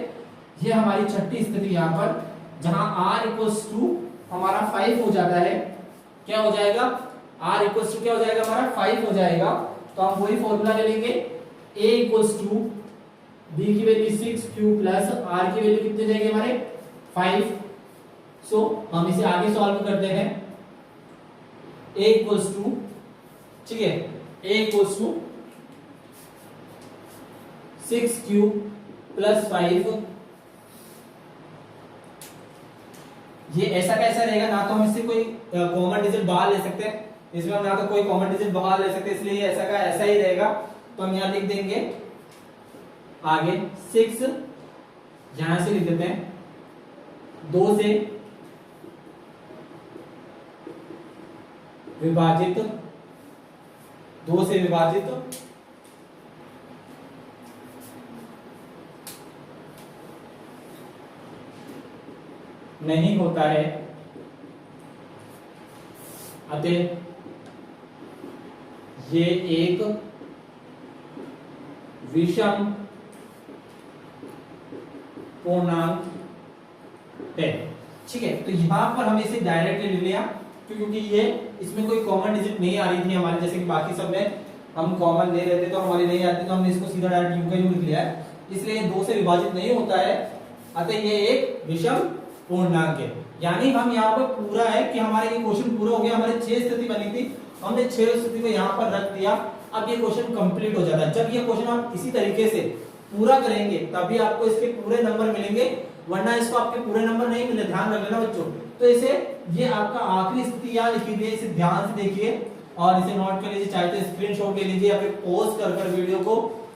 ये हमारी 6ठी स्थिति यहाँ पर, जहां r इक्वल्स टू हमारा 5 हो जाता है, क्या हो जाएगा r इक्वल्स टू क्या हो जाएगा हमारा 5 हो जाएगा। तो हम वही फॉर्मूला ले लेंगे, a इक्वल्स टू b की वैल्यू 6q प्लस r की वैल्यू कितनी जाएगी हमारे 5। सो हम इसे आगे सॉल्व करते हैं। a इक्वल्स टू, ठीक है, a equals to 6q plus 5। ये ऐसा कैसा रहेगा, ना तो हम इससे कोई कॉमन डिजिट बाहर ले सकते हैं, इसमें हम ना तो कोई कॉमन डिजिट बाहर ले सकते हैं, इसलिए ये ऐसा का ऐसा ही रहेगा। तो हम यहां लिख देंगे आगे 6, यहां से लिख देते हैं 2 से विभाजित, 2 से विभाजित नहीं होता है, अतः ये एक विषम पूर्णांक है, ठीक है। तो यहां पर हमें इसे डायरेक्टली ले लिया, क्योंकि ये इसमें कोई कॉमन डिजिट नहीं आ रही थी हमारे, जैसे कि बाकी सब में हम कॉमन ले लेते तो हमारी नहीं आती, तो हमने इसको सीधा डायरेक्ट यू का यू लिख लिया है। इसलिए 2 से विभाजित नहीं होता है, अतः ये एक विषम पूर्णांक है। यानी हम यहाँ पर पूरा है कि हमारे ये क्वेश्चन पूरा हो गया। हमारे 6 स्थिति बनी थी, हमने 6 स्थिति को यहाँ पर रख दिया। अब ये क्वेश्चन कंप्लीट हो जाता है। जब ये क्वेश्चन आप इसी तरीके से पूरा करेंगे तभी आपको इसके पूरे नंबर मिलेंगे, वरना इसको आपके पूरे नंबर नहीं मिले, ध्यान रख लेना बच्चों। तो इसे ये आपका आखिरी स्थिति यहाँ लिखी हुई है, इसे ध्यान से देखिए और इसे नोट कर लीजिए, चाहे तो स्क्रीनशॉट ले लीजिए या फिर पॉज कर वीडियो को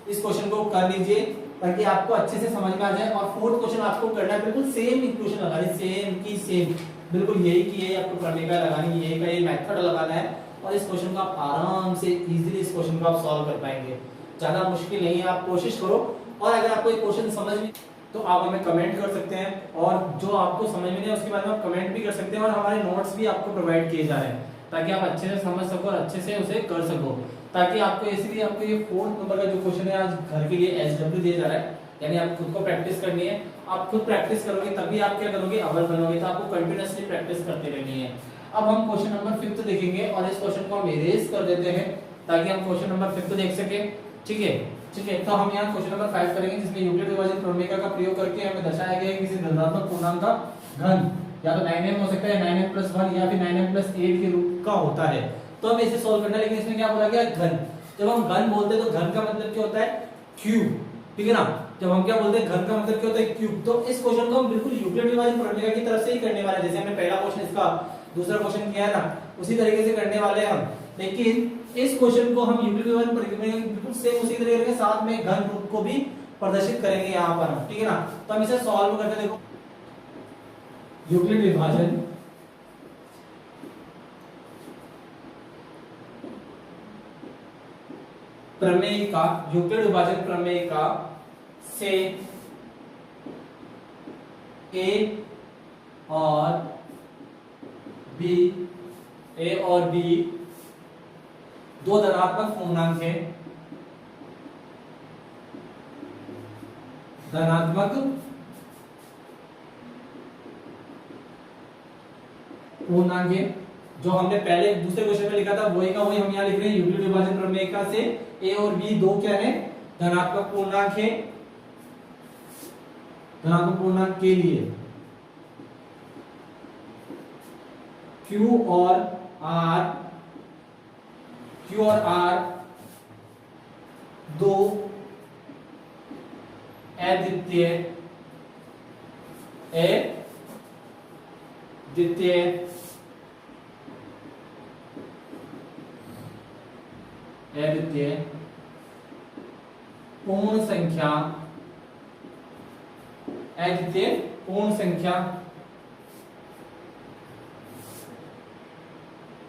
इस क्वेश्चन को कर लीजिए, ताकि आपको अच्छे से समझ में आ जाए। और 4th क्वेश्चन आपको करना है, बिल्कुल सेम इक्वेशन लगानी, सेम की सेम, बिल्कुल यही की यही आपको करने का लगानी, यही का ये मेथड लगाना है। और इस क्वेश्चन को आप आराम से इजीली इस क्वेश्चन को आप सॉल्व कर पाएंगे, ज्यादा मुश्किल नहीं है, आप कोशिश करो। और अगर आपको ये क्वेश्चन समझ में तो आप हमें कमेंट कर सकते हैं, और जो आपको समझ में नहीं है उसके बारे में आप कमेंट भी कर सकते हैं। और हमारे नोट्स भी आपको प्रोवाइड किए जा रहे हैं, ताकि आप अच्छे से समझ सको और अच्छे से उसे कर सको, ताकि आपको इसलिए आपको ये 4th नंबर का जो क्वेश्चन है आज घर के लिए SW दिया जा रहा है, यानी आप खुद को प्रैक्टिस करनी है। आप खुद प्रैक्टिस करोगे तभी आप क्या करोगे, अव्वल बनोगे। तो आपको कंटिन्यूअसली प्रैक्टिस करते रहनी है। अब हम क्वेश्चन नंबर 5 देखेंगे और इस क्वेश्चन को हम इरेज कर देते हैं ताकि हम क्वेश्चन नंबर 5 देख सके। ठीक है, ठीक है। तो हम यहाँ क्वेश्चन नंबर 5 करेंगे जिसमें यूक्लिड विभाजन प्रमेय का प्रयोग करके हमें दर्शाया गया है किसी धनात्मक पूर्णांक का घन या तो 9m हो सकता है, 9m + 1 या फिर 9m + 8 के रूप का होता है। तो हमें इसे सॉल्व करना है, लेकिन इसमें क्या बोला गया, घन। जब हम घन बोलते हैं तो घन का मतलब क्या होता है, क्यूब। ठीक है ना। जब हम क्या बोलते हैं घन का मतलब क्या होता है, क्यूब। तो इस क्वेश्चन को हम बिल्कुल यूक्लिड विभाजन प्रमेय की तरफ से ही करने वाले हैं। जैसे हमने पहला क्वेश्चन इसका दूसरा क्वेश्चन किया है ना, उसी तरीके से करने वाले हैं हम। लेकिन इस क्वेश्चन को हम यूक्लिड विभाजन प्रमेय बिल्कुल सेम उसी तरीके के साथ में घन रूप को भी प्रदर्शित करेंगे यहाँ पर हम। ठीक है ना। तो हम इसे सॉल्व करते, देखो यूक्लिड विभाजन प्रमेय का, यूक्लिड विभाजन प्रमेय का से ए और बी दो धनात्मक पूर्णांक है, धनात्मक पूर्णांक है। जो हमने पहले दूसरे क्वेश्चन में लिखा था वही का वही हम यहाँ लिख रहे हैं। यूक्लिड विभाजन प्रमेय का से ए और बी दो क्या है, धनात्मक पूर्णांक है। धनात्मक पूर्णांक के लिए Q और R दो अद्वितीय पूर्ण संख्या, अद्वितीय पूर्ण संख्या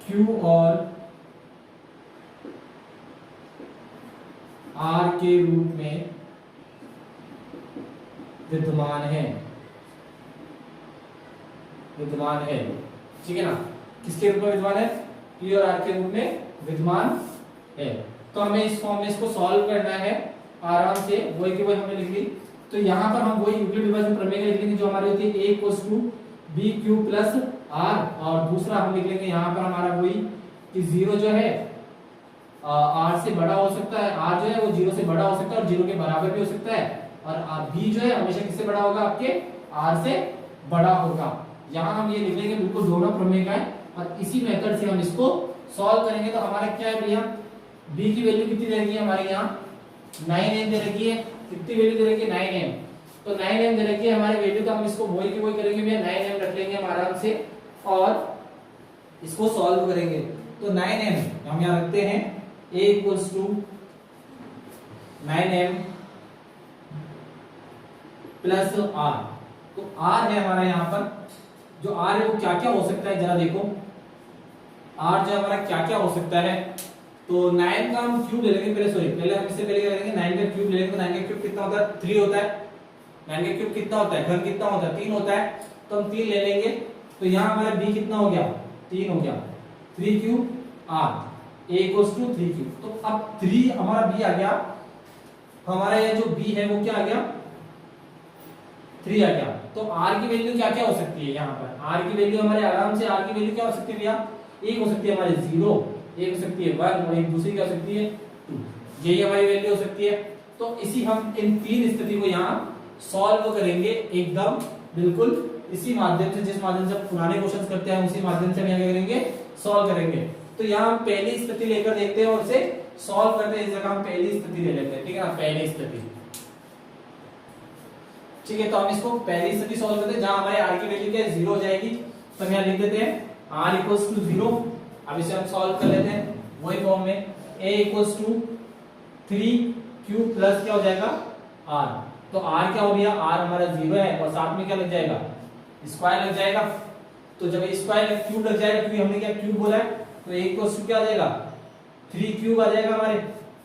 Q और R के रूप में विद्यमान है। ठीक है ना। किसके रूप में विद्यमान है, Q और R के रूप में विद्यमान है। तो हमें इस फॉर्म में इसको सॉल्व करना है आराम से, वही की वही हमने लिख ली। तो यहाँ पर हम वही यूक्लिड विभाजन प्रमेय लिख लेंगे जो हमारी होती है a = bq + r, और दूसरा हम लिख लेंगे यहाँ पर हमारा वही कि 0 जो है r से बड़ा हो सकता है, r जो है वो 0 से बड़ा हो सकता है और 0 के बराबर भी हो सकता है, और b जो है हमेशा किससे बड़ा होगा, आपके r से बड़ा होगा। यहाँ हम ये लिख लेंगे बिल्कुल दोनों प्रमेय का है, और इसी मेथड से हम इसको सॉल्व करेंगे। तो हमारा क्या है भैया, b की वैल्यू कितनी रहेगी हमारे यहाँ 9m दे रखी है। कितनी वैल्यू दे रखी है, 9m। तो 9m दे रखी है हमारी वैल्यू, तो हम इसको वही की वही करेंगे भैया, 9m रख लेंगे हम आराम से और इसको सॉल्व करेंगे। तो 9m हम यहाँ रखते हैं, a = 9m + r। तो r है हमारा यहाँ पर, जो r है वो क्या क्या हो सकता है जरा देखो। r जो हमारा क्या क्या हो सकता है, तो 9 का हम क्यूब ले लेंगे पहले हम इससे पहले क्या करेंगे, 9 का क्यूब ले लेंगे। तो 9 का क्यूब कितना होता है, 3 होता है। 9 का क्यूब कितना होता है, घन कितना होता है, 3 होता है। तो हम 3 ले लेंगे। तो यहाँ हमारा b कितना हो गया, 3 हो गया। 3 क्यूब r, a = 3 क्यूब। तो अब 3 हमारा b आ गया, हमारा ये जो b है वो क्या आ गया, 3 आ गया। तो r की वैल्यू क्या क्या हो सकती है, यहाँ पर r की वैल्यू हमारे आराम से r की वैल्यू क्या हो सकती है भैया, एक हो सकती है हमारे 0, एक हो सकती है 1 और एक दूसरी क्या हो सकती है 2, यही हमारी वैल्यू हो सकती है। तो इसी हम इन तीन स्थिति को यहाँ सॉल्व करेंगे एकदम बिल्कुल इसी माध्यम से, जिस माध्यम से पुराने क्वेश्चंस करते हैं उसी माध्यम से हम यहाँ करेंगे, सॉल्व करेंगे। तो यहाँ हम पहली स्थिति लेकर देखते हैं और उसे सॉल्व करते हैं। इस जगह हम पहली स्थिति ले लेते हैं, ठीक है ना, पहली स्थिति। ठीक है, तो हम इसको पहली स्थिति सॉल्व करते हैं जहां हमारे r की वैल्यू क्या है, 0 हो जाएगी। तो हम यहाँ लिख देते हैं r = 0। अब इसे हम सॉल्व कर लेते हैं वही फॉर्म में, a = 3q प्लस क्या हो जाएगा r। तो r क्या हो गया, r हमारा 0 है और साथ में क्या लग जाएगा, स्क्वायर लग जाएगा। तो जब स्क्वायर क्यूब लग जाएगा, क्योंकि हमने क्या क्यूब बोला है, तो a = क्या आ जाएगा, 3 क्यूब आ जाएगा हमारे,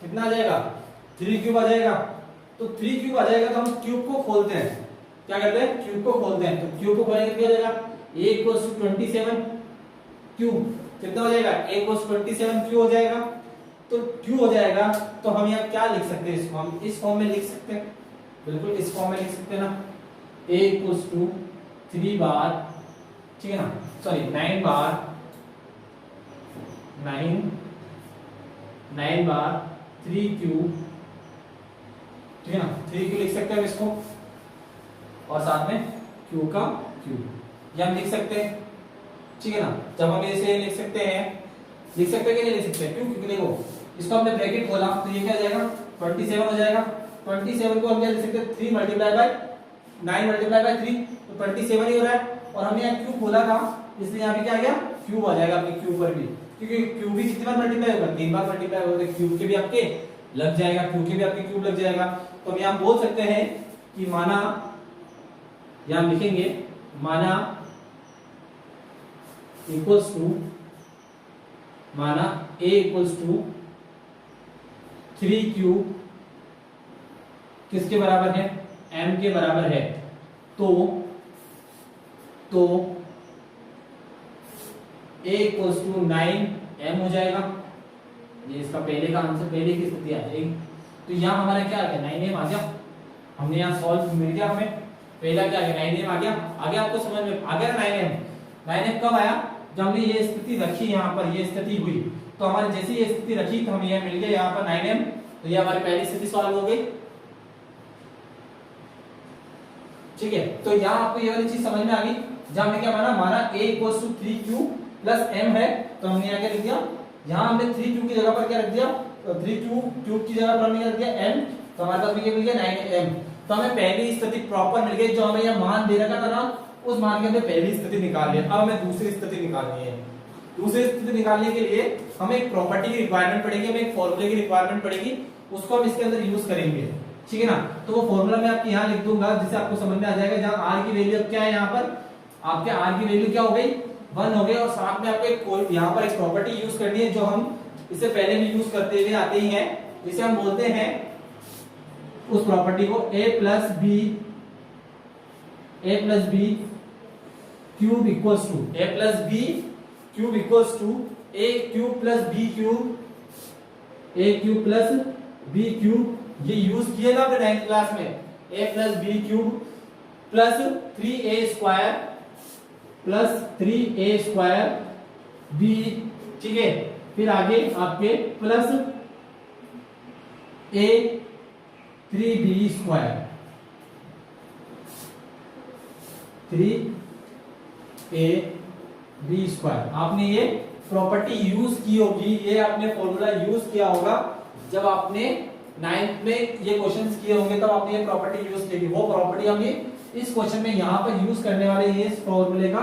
कितना आ जाएगा, 3 क्यूब आ जाएगा। तो 3 क्यूब आ जाएगा तो हम क्यूब को खोलते हैं, क्या करते हैं, क्यूब को खोलते हैं। तो क्यूब को खोलेंगे क्या हो जाएगा, a = 27 क्यूब, कितना हो जाएगा, a = 27 क्यूब हो जाएगा। तो क्यू हो जाएगा। तो हम यहाँ क्या लिख सकते हैं, इसको हम इस फॉर्म में लिख सकते हैं। बिल्कुल इस फॉर्म में लिख सकते हैं ना, a इक्वल्स टू 3 बार, ठीक है ना, सॉरी 9 बार 9 बार 3 क्यूब, ठीक है ना, 3 क्यूब लिख सकते हैं इसको, और साथ में क्यू का क्यूब या हम लिख सकते हैं, ठीक है ना। जब हम इसे लिख सकते हैं कि नहीं लिख सकते, क्यों, क्योंकि देखो इसको हमने ब्रैकेट खोला तो ये क्या हो जाएगा 27 हो जाएगा। 27 को हम क्या लिख सकते हैं 3 मल्टीप्लाई बाय 9 मल्टीप्लाई बाय 3, तो 27 ही हो रहा है, और हमने यहाँ क्यूब खोला था इसलिए यहाँ पे क्या आ गया क्यूब आ जाएगा आपके क्यूब पर भी, क्योंकि क्यूब भी कितनी बार मल्टीप्लाई होगा 3 बार मल्टीप्लाई होगा, क्यूब के भी आपके लग जाएगा, क्यूब के भी आपके क्यूब लग जाएगा। तो हम यहाँ बोल सकते हैं कि माना, या हम लिखेंगे माना इक्वल्स टू, माना a इक्वल्स टू 3 क्यूब किसके बराबर है, m के बराबर है, तो a इक्वल्स टू 9m हो जाएगा। ये इसका पहले का आंसर, पहले की स्थिति आ जाएगी। तो यहाँ हमारा क्या आ गया 9m आ गया, हमने यहाँ सॉल्व मिल गया हमें, पहला क्या आ गया 9m आ गया आपको समझ में आ गया ना। 9m कब आया, जब हमने ये स्थिति रखी, यहाँ पर ये स्थिति हुई, तो हमारे जैसे ये स्थिति रखी तो हमें यह मिल गया यहाँ पर 9m, तो ये हमारी पहली स्थिति सॉल्व हो गई, ठीक है। तो यहाँ आपको ये वाली चीज समझ में आ गई, जहां हमने क्या माना a equals to 3q plus m है, तो हमने यहाँ क्या लिख दिया, यहाँ हमने 3q की जगह पर क्या रख दिया, 3q क्यूब की जगह पर हमने क्या रख दिया m, तो हमारे पास भी क्या मिल गया 9m। तो हमें पहली स्थिति प्रॉपर मिल गई, जो हमें यह मान दे रखा था ना, उस मान के हमने पहली स्थिति निकाल लिया। अब हमें दूसरी स्थिति निकालनी है। दूसरी स्थिति निकालने के लिए हमें एक प्रॉपर्टी की रिक्वायरमेंट पड़ेगी, हमें एक फॉर्मूले की रिक्वायरमेंट पड़ेगी, उसको हम इसके अंदर यूज करेंगे, ठीक है ना। तो वो फॉर्मूला मैं आपके यहाँ लिख दूंगा, जिससे आपको समझ में आ जाएगा। जहाँ r की वैल्यू क्या है, यहाँ पर आपके r की वैल्यू क्या हो गई 1 हो गई, और साथ में आपको एक यहाँ पर एक प्रॉपर्टी यूज करनी है, जो हम इससे पहले भी यूज करते हुए आते ही हैं, इसे हम बोलते हैं उस प्रॉपर्टी को a plus b cube equals to a plus b cube equals to a cube plus b cube, a cube plus b cube, ये यूज किए ना आपने 9th क्लास में, a plus b cube plus 3a square plus 3a square b, ठीक है। फिर आगे आपके plus a 3b square, 3a b square. आपने ये प्रॉपर्टी यूज की होगी, ये आपने फॉर्मूला यूज किया होगा जब आपने 9th में ये क्वेश्चंस किए होंगे, तब आपने ये प्रॉपर्टी यूज की। वो प्रॉपर्टी हम इस क्वेश्चन में यहाँ पर यूज करने वाले, ये इस फॉर्मूले का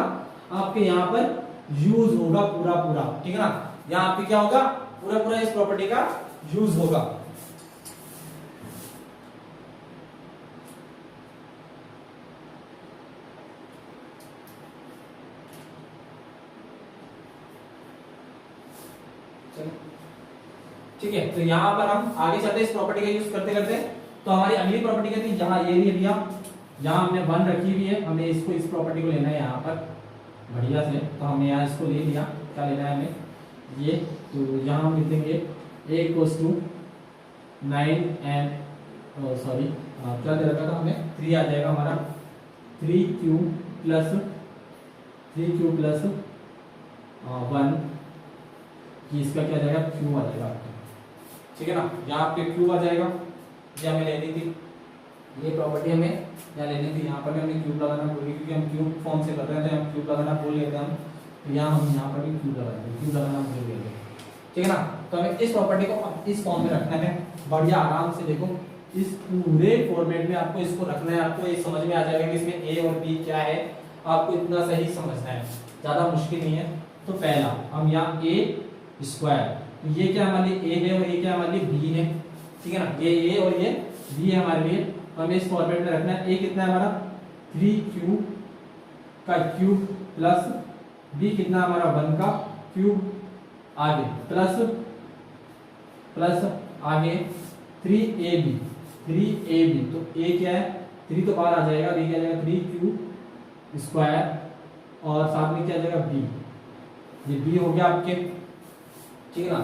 आपके यहाँ पर यूज होगा पूरा, ठीक है ना। यहाँ आपके क्या होगा पूरा इस प्रॉपर्टी का यूज होगा। ठीक है, तो यहाँ पर हम आगे चलते इस प्रॉपर्टी का यूज करते करते, तो हमारी अगली प्रॉपर्टी क्या थी, जहाँ ये लिया, यहाँ हमने 1 रखी हुई है, हमें इसको इस प्रॉपर्टी को लेना है यहाँ पर बढ़िया से, तो हमने यहाँ इसको ले लिया। क्या लेना है हमें ये, तो यहाँ हम लिखेंगे a equals to 9m, sorry क्या दे रखा था हमें 3 आ जाएगा हमारा, 3q प्लस 1, कि इसका क्या जाएगा क्यूब आ जाएगा, ठीक है ना। यहाँ आपके क्यूब आ जाएगा, ये हमें लेनी थी, ये प्रॉपर्टी हमें यहाँ लेनी थी। यहाँ पर भी हमें क्यूब लगाना भूल गए, क्योंकि हम क्यूब फॉर्म से कर रहे थे, हम क्यूब लगाना भूल गए थे हम, तो यहाँ हम यहाँ पर भी क्यूब लगाएंगे, क्यूब लगाना भूल गए, ठीक है ना। तो हमें इस प्रॉपर्टी को इस फॉर्म में रखना है, बढ़िया आराम से देखो, इस पूरे फॉर्मेट में आपको इसको रखना है। आपको ये समझ में आ जाएगा कि इसमें a और b क्या है, आपको इतना सही समझना है, ज्यादा मुश्किल नहीं है। तो पहला हम यहाँ a स्क्वायर, तो ये क्या हमारे लिए a है और ये क्या हमारे लिए b है, ठीक है ना। ये a और ये b है हमारे लिए, तो हमें इस फॉर्मेट में रखना है। a कितना है हमारा 3q का क्यूब प्लस b कितना हमारा 1 का क्यूब, आगे प्लस आगे 3ab, तो a क्या है 3 तो बाहर आ जाएगा, b क्या आ जाएगा 3q स्क्वायर, और साथ में क्या आ जाएगा b, ये b हो गया आपके, ठीक है ना,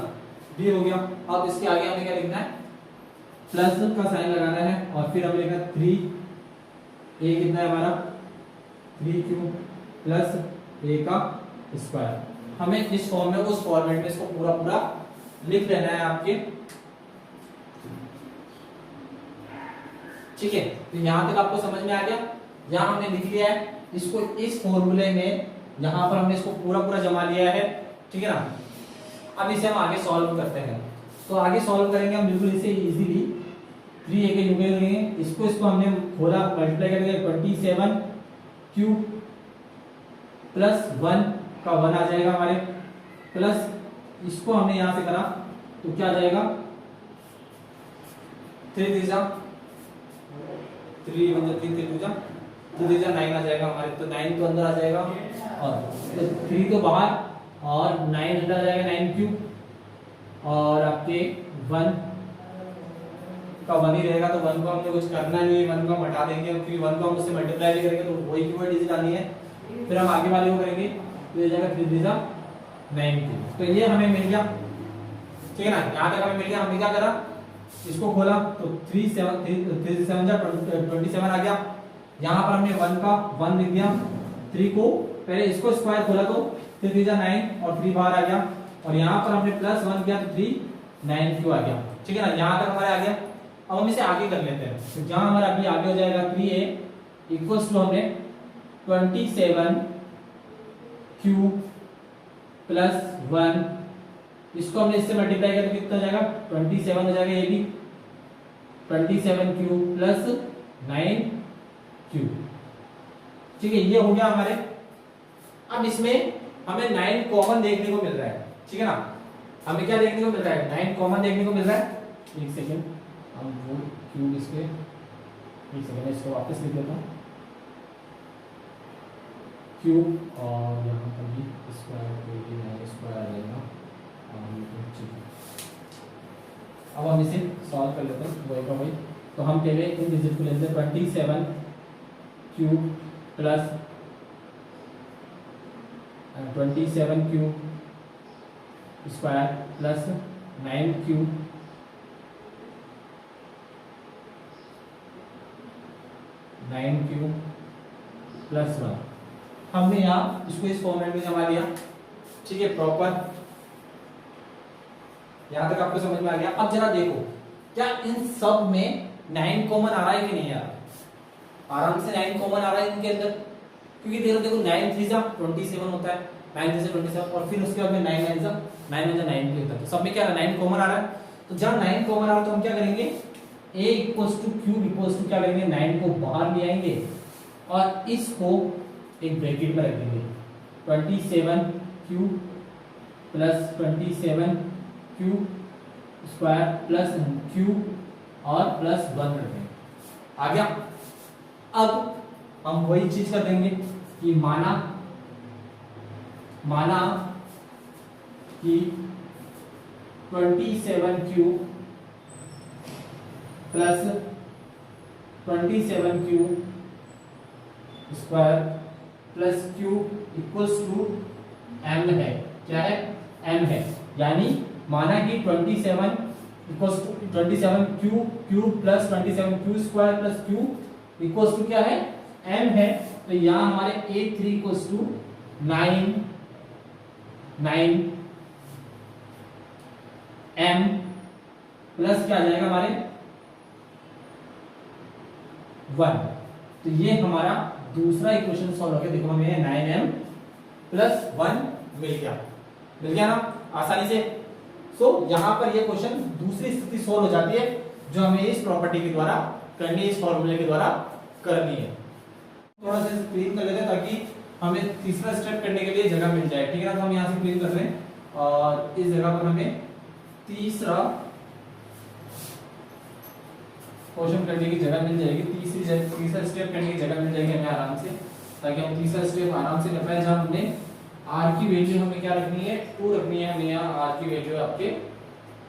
b हो गया। अब इसके आगे हमें क्या लिखना है, प्लस का साइन लगाना है और फिर हमें लिखा 3 a कितना है हमारा 3q प्लस a का स्क्वायर। हमें इस फॉर्म में उस फॉर्मेट में इसको पूरा पूरा लिख लेना है आपके, ठीक है। तो यहां तक आपको समझ में आ गया। यहां हमने लिख लिया है इसको इस फॉर्मूले में, यहां पर हमने इसको पूरा पूरा जमा लिया है, ठीक है ना। अब इसे हम आगे सॉल्व करते हैं। तो आगे सॉल्व करेंगे हम बिल्कुल इसे इजीली 3a के न्यूमरेटर लेंगे, इसको हमने खोला मल्टीप्लाई करेंगे 27q प्लस 1 का 1 आ जाएगा हमारे, प्लस इसको हमने यहां से करा तो क्या आ जाएगा 3 3 जा 3 1 3 3 जा 2 3 जा 9 आ जाएगा हमारे। तो 9 तो अंदर आ जाएगा और तो 3 तो बाहर और 9 अंदर आ जाएगा 9q और आपके 1 का 1 ही रहेगा। तो 1 को हमने कुछ करना नहीं है, 1 को हम हटा देंगे क्योंकि 1 को हम उससे मल्टीप्लाई भी करेंगे तो वही की वही डिजिट आनी है। फिर हम आगे वाले को करेंगे तो ये जाएगा 3 3 जा 9q। तो ये हमें मिल गया, ठीक है ना। यहाँ तक हमें मिल गया। हमने क्या करा इसको खोला तो 3 7 3 7 जा 27 आ गया। यहाँ पर हमने 1 का 1 लिख दिया, 3 को पहले इसको स्क्वायर खोला तो 3 3 जा 9 और 3 बाहर आ गया और यहाँ पर हमने प्लस 1 किया तो 3 9q आ गया, ठीक है ना। यहाँ तक हमारे आ गया। अब हम इसे आगे कर लेते हैं। तो जहां हमारा अभी आगे हो जाएगा 3a इक्वल्स टू हमने 27q प्लस 1, इसको हमने इससे मल्टीप्लाई किया तो कितना हो जाएगा 27 हो जाएगा। ये भी 27q प्लस 9q, ठीक है। ये हो गया हमारे। अब इसमें हमें 9 कॉमन देखने को मिल रहा है, ठीक है ना। हमें क्या देखने को मिल रहा है 9 कॉमन देखने को मिल रहा है। एक सेकेंड, हम वो क्यूब इसके एक सेकेंड इसको वापस लिख देता हूँ क्यूब और यहाँ पर भी स्क्वायर स्क्वायर आ जाएगा। अब हम इसे सॉल्व कर लेते हैं वही का वही। तो हम पहले इन डिजिट को लेते हैं 27q plus 27q square plus 9q plus 1। हमने यहाँ इसको इस फॉर्मेट में जमा लिया, ठीक है, प्रॉपर। यहां तक आपको समझ में आ गया। अब जरा देखो क्या इन सब में 9 कॉमन आ रहा है कि नहीं आ रहा। आराम से 9 कॉमन आ रहा है इनके अंदर, क्योंकि देखो 9 3 जा 27 होता है, 9 3 से 27 और फिर उसके बाद में 9 9 जा 9 9 9 होता है। तो सब में क्या 9 कॉमन आ रहा है। तो जब 9 कॉमन आ रहा है तो हम क्या करेंगे a equals to q equals to क्या करेंगे 9 को बाहर ले आएंगे और इसको एक ब्रैकेट में रख देंगे 27q plus 27q square plus q और प्लस 1 रख देंगे। आ गया। अब हम वही चीज कर देंगे कि माना कि 27q plus 27q square plus q equals to m है। क्या है m है, यानी माना कि 27 equals to 27q plus 27q square plus q equals to क्या है m है। तो यहाँ हमारे a3 equals to 9 m plus क्या आ जाएगा हमारे 1। तो ये हमारा दूसरा इक्वेशन सॉल्व हो गया। देखो हमें 9m प्लस 1 मिल गया ना आसानी से। सो यहाँ पर ये क्वेश्चन दूसरी स्थिति सॉल्व हो जाती है जो हमें इस प्रॉपर्टी के द्वारा करनी है, इस फॉर्मूले के द्वारा करनी है। थोड़ा सा क्लीन कर लेते हैं ताकि हमें तीसरा स्टेप करने के लिए जगह मिल जाए, ठीक है ना। तो हम यहाँ से क्लीन कर रहे हैं और इस जगह पर हमें तीसरा क्वेश्चन करने की जगह मिल जाएगी, तीसरा स्टेप करने की जगह मिल जाएगी हमें आराम से, ताकि हम तीसरा स्टेप आराम से कर पाए। जहां हमने r की वैल्यू हमें क्या रखनी है 2 रखनी है। हमें यहाँ r की वैल्यू आपके,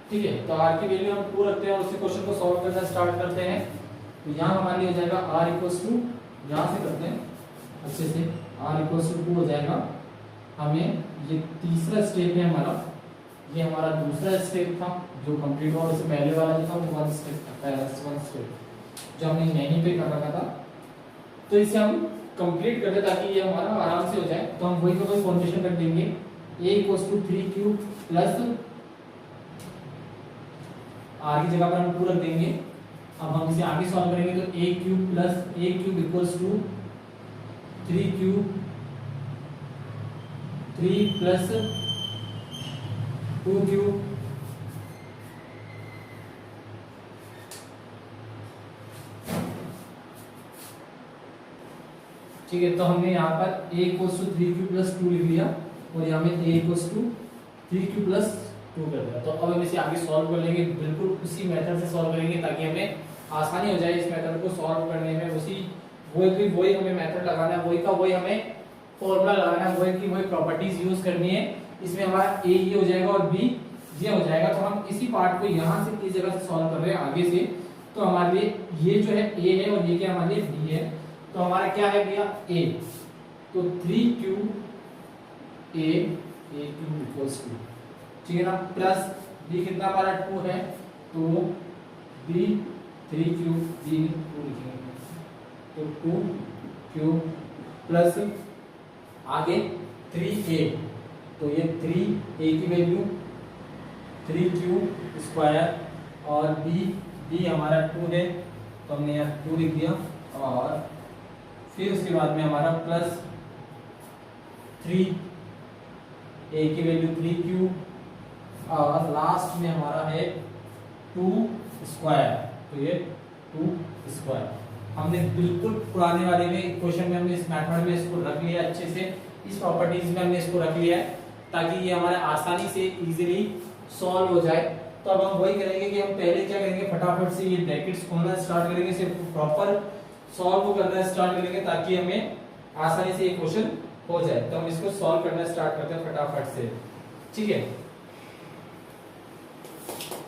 ठीक है। तो r की वैल्यू हम 2 रखते हैं और उसी क्वेश्चन को सॉल्व करना स्टार्ट करते हैं। तो यहाँ हमारे लिए हो जाएगा r इक्वल्स टू, यहाँ से करते हैं अच्छे से, r इक्वल्स टू 2 हो जाएगा। हमें ये तीसरा स्टेप है हमारा, ये हमारा दूसरा स्टेप था जो कंप्लीट हुआ, उससे पहले वाला जो था वो 1 स्टेप था, पहला 1 स्टेप जो हमने यहीं पे कर रखा था। तो इसे हम कंप्लीट कर दे ताकि ये हमारा आराम से हो जाए। तो हम वही का वही फॉर्मेशन रख देंगे, a = 3q प्लस r की जगह पर हम 2 रख देंगे। अब हम इसे आगे सॉल्व करेंगे तो a³ plus a³ equals to 3q 3 plus 2q ठीक है। तो हमने यहाँ पर a = 3q प्लस 2 लिख लिया और यहाँ में a = 3q प्लस 2 कर दिया। तो अब हम इसे आगे सॉल्व कर लेंगे, बिल्कुल उसी मेथड से सॉल्व करेंगे ताकि हमें आसानी हो जाए इस मेथड को सॉल्व करने में। वही हमें मेथड लगाना है, वही का वही हमें फॉर्मूला लगाना है, वही की वही प्रॉपर्टीज यूज करनी है। इसमें हमारा a ये हो जाएगा और b ये हो जाएगा। तो हम इसी पार्ट को यहाँ से इस जगह से सॉल्व कर रहे हैं आगे से। तो हमारे लिए ये जो है a है और ये क्या हमारे लिए b है। तो हमारा क्या है भैया a, तो 3q a³ इक्वल्स टू, ठीक है ना, प्लस b कितना हमारा 2 है तो b 3q b 2 लिखेंगे, तो 2q प्लस आगे 3a, तो ये 3a की वैल्यू 3q स्क्वायर और b हमारा 2 है तो हमने यहाँ 2 लिख दिया। और फिर उसके बाद में हमारा प्लस 3a की वैल्यू 3q और लास्ट में हमारा है 2 स्क्वायर, तो ये 2 स्क्वायर। हमने बिल्कुल पुराने वाले में क्वेश्चन में हमने इस मेथड में इसको रख लिया अच्छे से, इस प्रॉपर्टीज में हमने इसको रख लिया है ताकि ये हमारे आसानी से इजीली सॉल्व हो जाए। तो अब हम वही करेंगे कि हम पहले क्या करेंगे, फटाफट से ये ब्रैकेट्स खोलना स्टार्ट करेंगे, सिर्फ प्रॉपर सॉल्व करना स्टार्ट करेंगे ताकि हमें आसानी से ये क्वेश्चन हो जाए। तो हम इसको सॉल्व करना स्टार्ट करते हैं फटाफट से, ठीक है।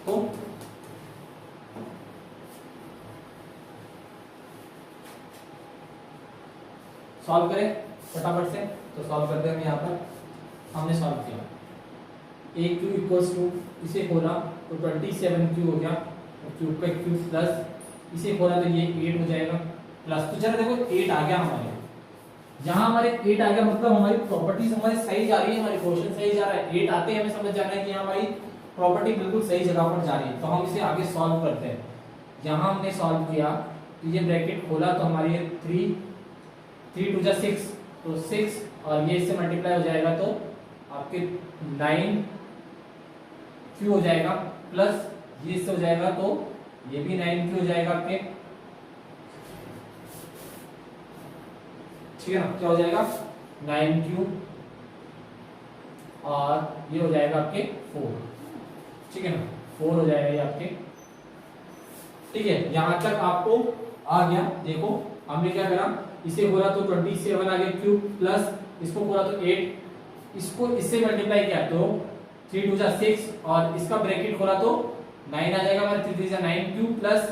तो सॉल्व करें फटाफट से, तो सॉल्व करते हैं। हम यहाँ पर हमने सॉल्व किया a³ इक्वल्स टू, इसे खोला तो 27q हो गया, क्यूब का क्यूब प्लस इसे खोला तो ये 8 हो जाएगा प्लस। तो चलो देखो 8 आ गया हमारे, यहाँ हमारे 8 आ गया, मतलब हमारी प्रॉपर्टीज हमारी सही जा रही है, हमारी क्वेश्चन सही जा रहा है। 8 आते हैं हमें समझ जाना है कि हमारी प्रॉपर्टी बिल्कुल सही जगह पर जा रही है। तो हम इसे आगे सॉल्व करते हैं। यहाँ हमने सॉल्व किया तो ये ब्रैकेट खोला तो हमारी 3 2 6, तो 6 और ये इससे मल्टीप्लाई हो जाएगा तो आपके 9q हो जाएगा प्लस ये इससे हो जाएगा तो ये भी 9q हो जाएगा आपके, ठीक है ना। क्या हो जाएगा 9q और ये हो जाएगा आपके 4, ठीक है ना, 4 हो जाएगा ये आपके, ठीक है। यहां तक आपको आ गया। देखो हमने क्या करा, इसे खोला तो 27 आ गया क्यूब प्लस इसको खोला तो 8, इसको इससे मल्टीप्लाई किया तो 3 2 6 और इसका ब्रैकेट खोला तो 9 आ जाएगा हमारे 3 3 9q प्लस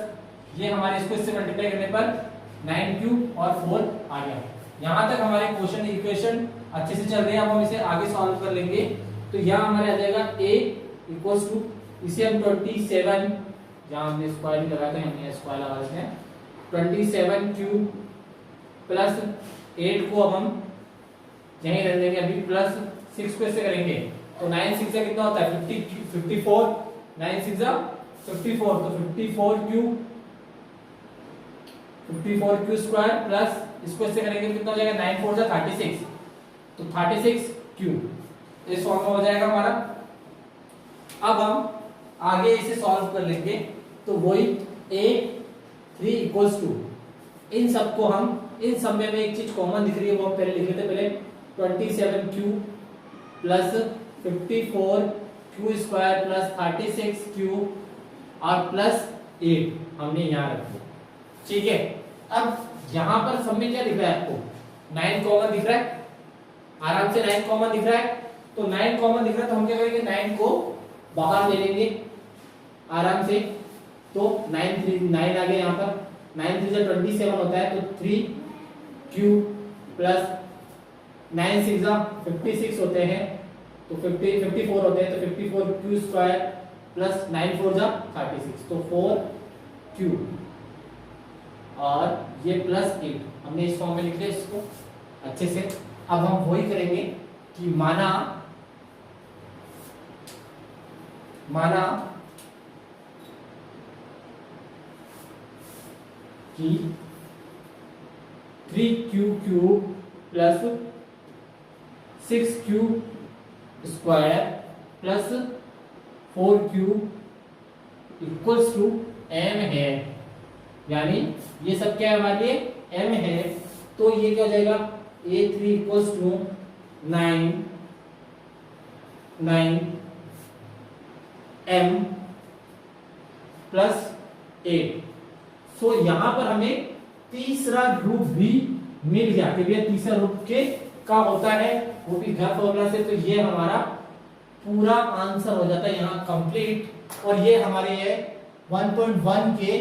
ये हमारे इसको इससे मल्टीप्लाई करने पर 9q और 4 आ गया। यहां तक हमारे क्वेश्चन इक्वेशन अच्छे से चल रहे हैं। अब हम इसे आगे सॉल्व कर लेंगे। तो यहाँ हमारे आ जाएगा a इक्वल्स टू, इसे हम 27, जहां हमने स्क्वायर भी लगाया था हमने स्क्वायर लगा देते हैं, 27q प्लस 8 को अब हम यहीं रख देंगे अभी, प्लस 6 को ऐसे करेंगे तो 9 6 से कितना होता है 54, 9 6 54, तो 54q स्क्वायर प्लस इसको ऐसे करेंगे तो कितना हो जाएगा 9 4 36, तो 36q इस फॉर्म में हो जाएगा हमारा। अब हम आगे इसे सॉल्व कर लेंगे तो वही a3 इक्वल्स टू, इन सबको हम इन सब में एक चीज कॉमन दिख रही है वो हम पहले लिख लेते हैं। पहले 27q plus 54q square plus 36q और प्लस 8 हमने यहाँ रख दिया, ठीक है। अब यहाँ पर सब में क्या दिख रहा है आपको 9 कॉमन दिख रहा है, आराम से 9 कॉमन दिख रहा है। तो 9 कॉमन दिख रहा है तो हम क्या करेंगे 9 को बाहर ले लेंगे आराम से, तो 9 आ गया यहाँ पर, 9 3 27 होता है तो 3q प्लस 9 6 56 होते हैं तो 54 होते हैं, तो 54 क्यू स्क्वायर प्लस 9 4 जा 36, तो 4 क्यू और ये प्लस 8, हमने इस फॉर्म में लिख लिया इसको अच्छे से। अब हम वही करेंगे कि माना कि 3q³ plus 6q square plus 4q equals to m है, यानी ये सब क्या है हमारे लिए m है, तो ये क्या हो जाएगा a3 equals to 9 m plus 8। So यहां पर हमें तीसरा रूप भी मिल गया कि भैया तीसरा रूप के का होता है वो भी घर फॉर्मूला से, तो ये हमारा पूरा आंसर हो जाता है यहाँ कंप्लीट। और ये हमारे ये 1.1 के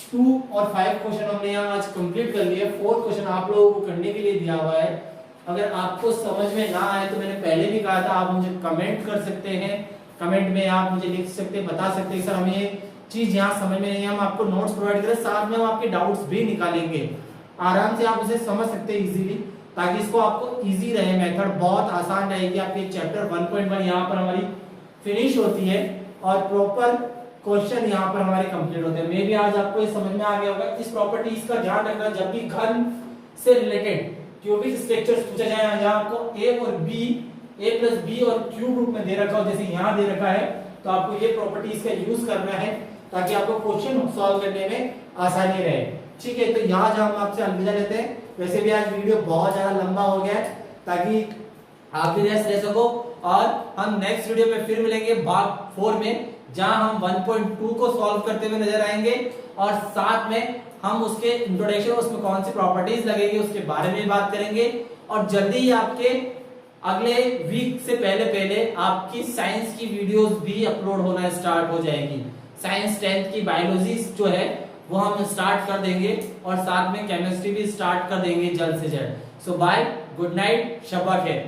2 और 5 क्वेश्चन हमने यहाँ आज कंप्लीट कर लिए। 4 क्वेश्चन आप लोगों को करने के लिए दिया हुआ है। अगर आपको समझ में ना आए तो मैंने पहले भी कहा था, आप मुझे कमेंट कर सकते हैं, कमेंट में आप मुझे लिख सकते हैं, बता सकते हैं सर हमें ये चीज यहाँ समझ में नहीं है, हम आपको नोट्स प्रोवाइड करें, साथ में हम आपके डाउट्स भी निकालेंगे, आराम से आप उसे समझ सकते हैं इजीली, ताकि इसको आपको इजी रहे, मेथड बहुत आसान रहेगी। आपके चैप्टर 1.1 यहाँ पर हमारी फिनिश होती है और प्रॉपर क्वेश्चन यहाँ पर हमारे कंप्लीट होते हैं। मे भी आज आपको ये समझ में आ गया होगा। इस प्रॉपर्टीज का ध्यान रखना, जब भी घन से रिलेटेड क्यूबिक स्ट्रक्चर्स पूछा जाए, यहाँ आपको ए और बी, ए प्लस बी और क्यूब रूप में दे रखा हो, जैसे यहाँ दे रखा है, तो आपको ये प्रॉपर्टीज का यूज करना है ताकि आपको क्वेश्चन सॉल्व करने में आसानी रहे। ठीक है, तो यहाँ जहाँ हम आपसे अलविदा लेते हैं। वैसे भी आज वीडियो बहुत ज्यादा लंबा हो गया है, ताकि आप भी रेस्ट ले सको, और हम नेक्स्ट वीडियो में फिर मिलेंगे भाग 4 में, जहां हम 1.2 को सॉल्व करते हुए नजर आएंगे, और साथ में हम उसके इंट्रोडक्शन, उसमें कौन सी प्रॉपर्टीज लगेगी उसके बारे में बात करेंगे। और जल्दी ही आपके अगले वीक से पहले आपकी साइंस की वीडियोस भी अपलोड होना स्टार्ट हो जाएगी। साइंस 10th की बायोलॉजी जो है वो हम स्टार्ट कर देंगे, और साथ में केमिस्ट्री भी स्टार्ट कर देंगे जल्द से जल्द। सो बाय, गुड नाइट, शब्बा खैर।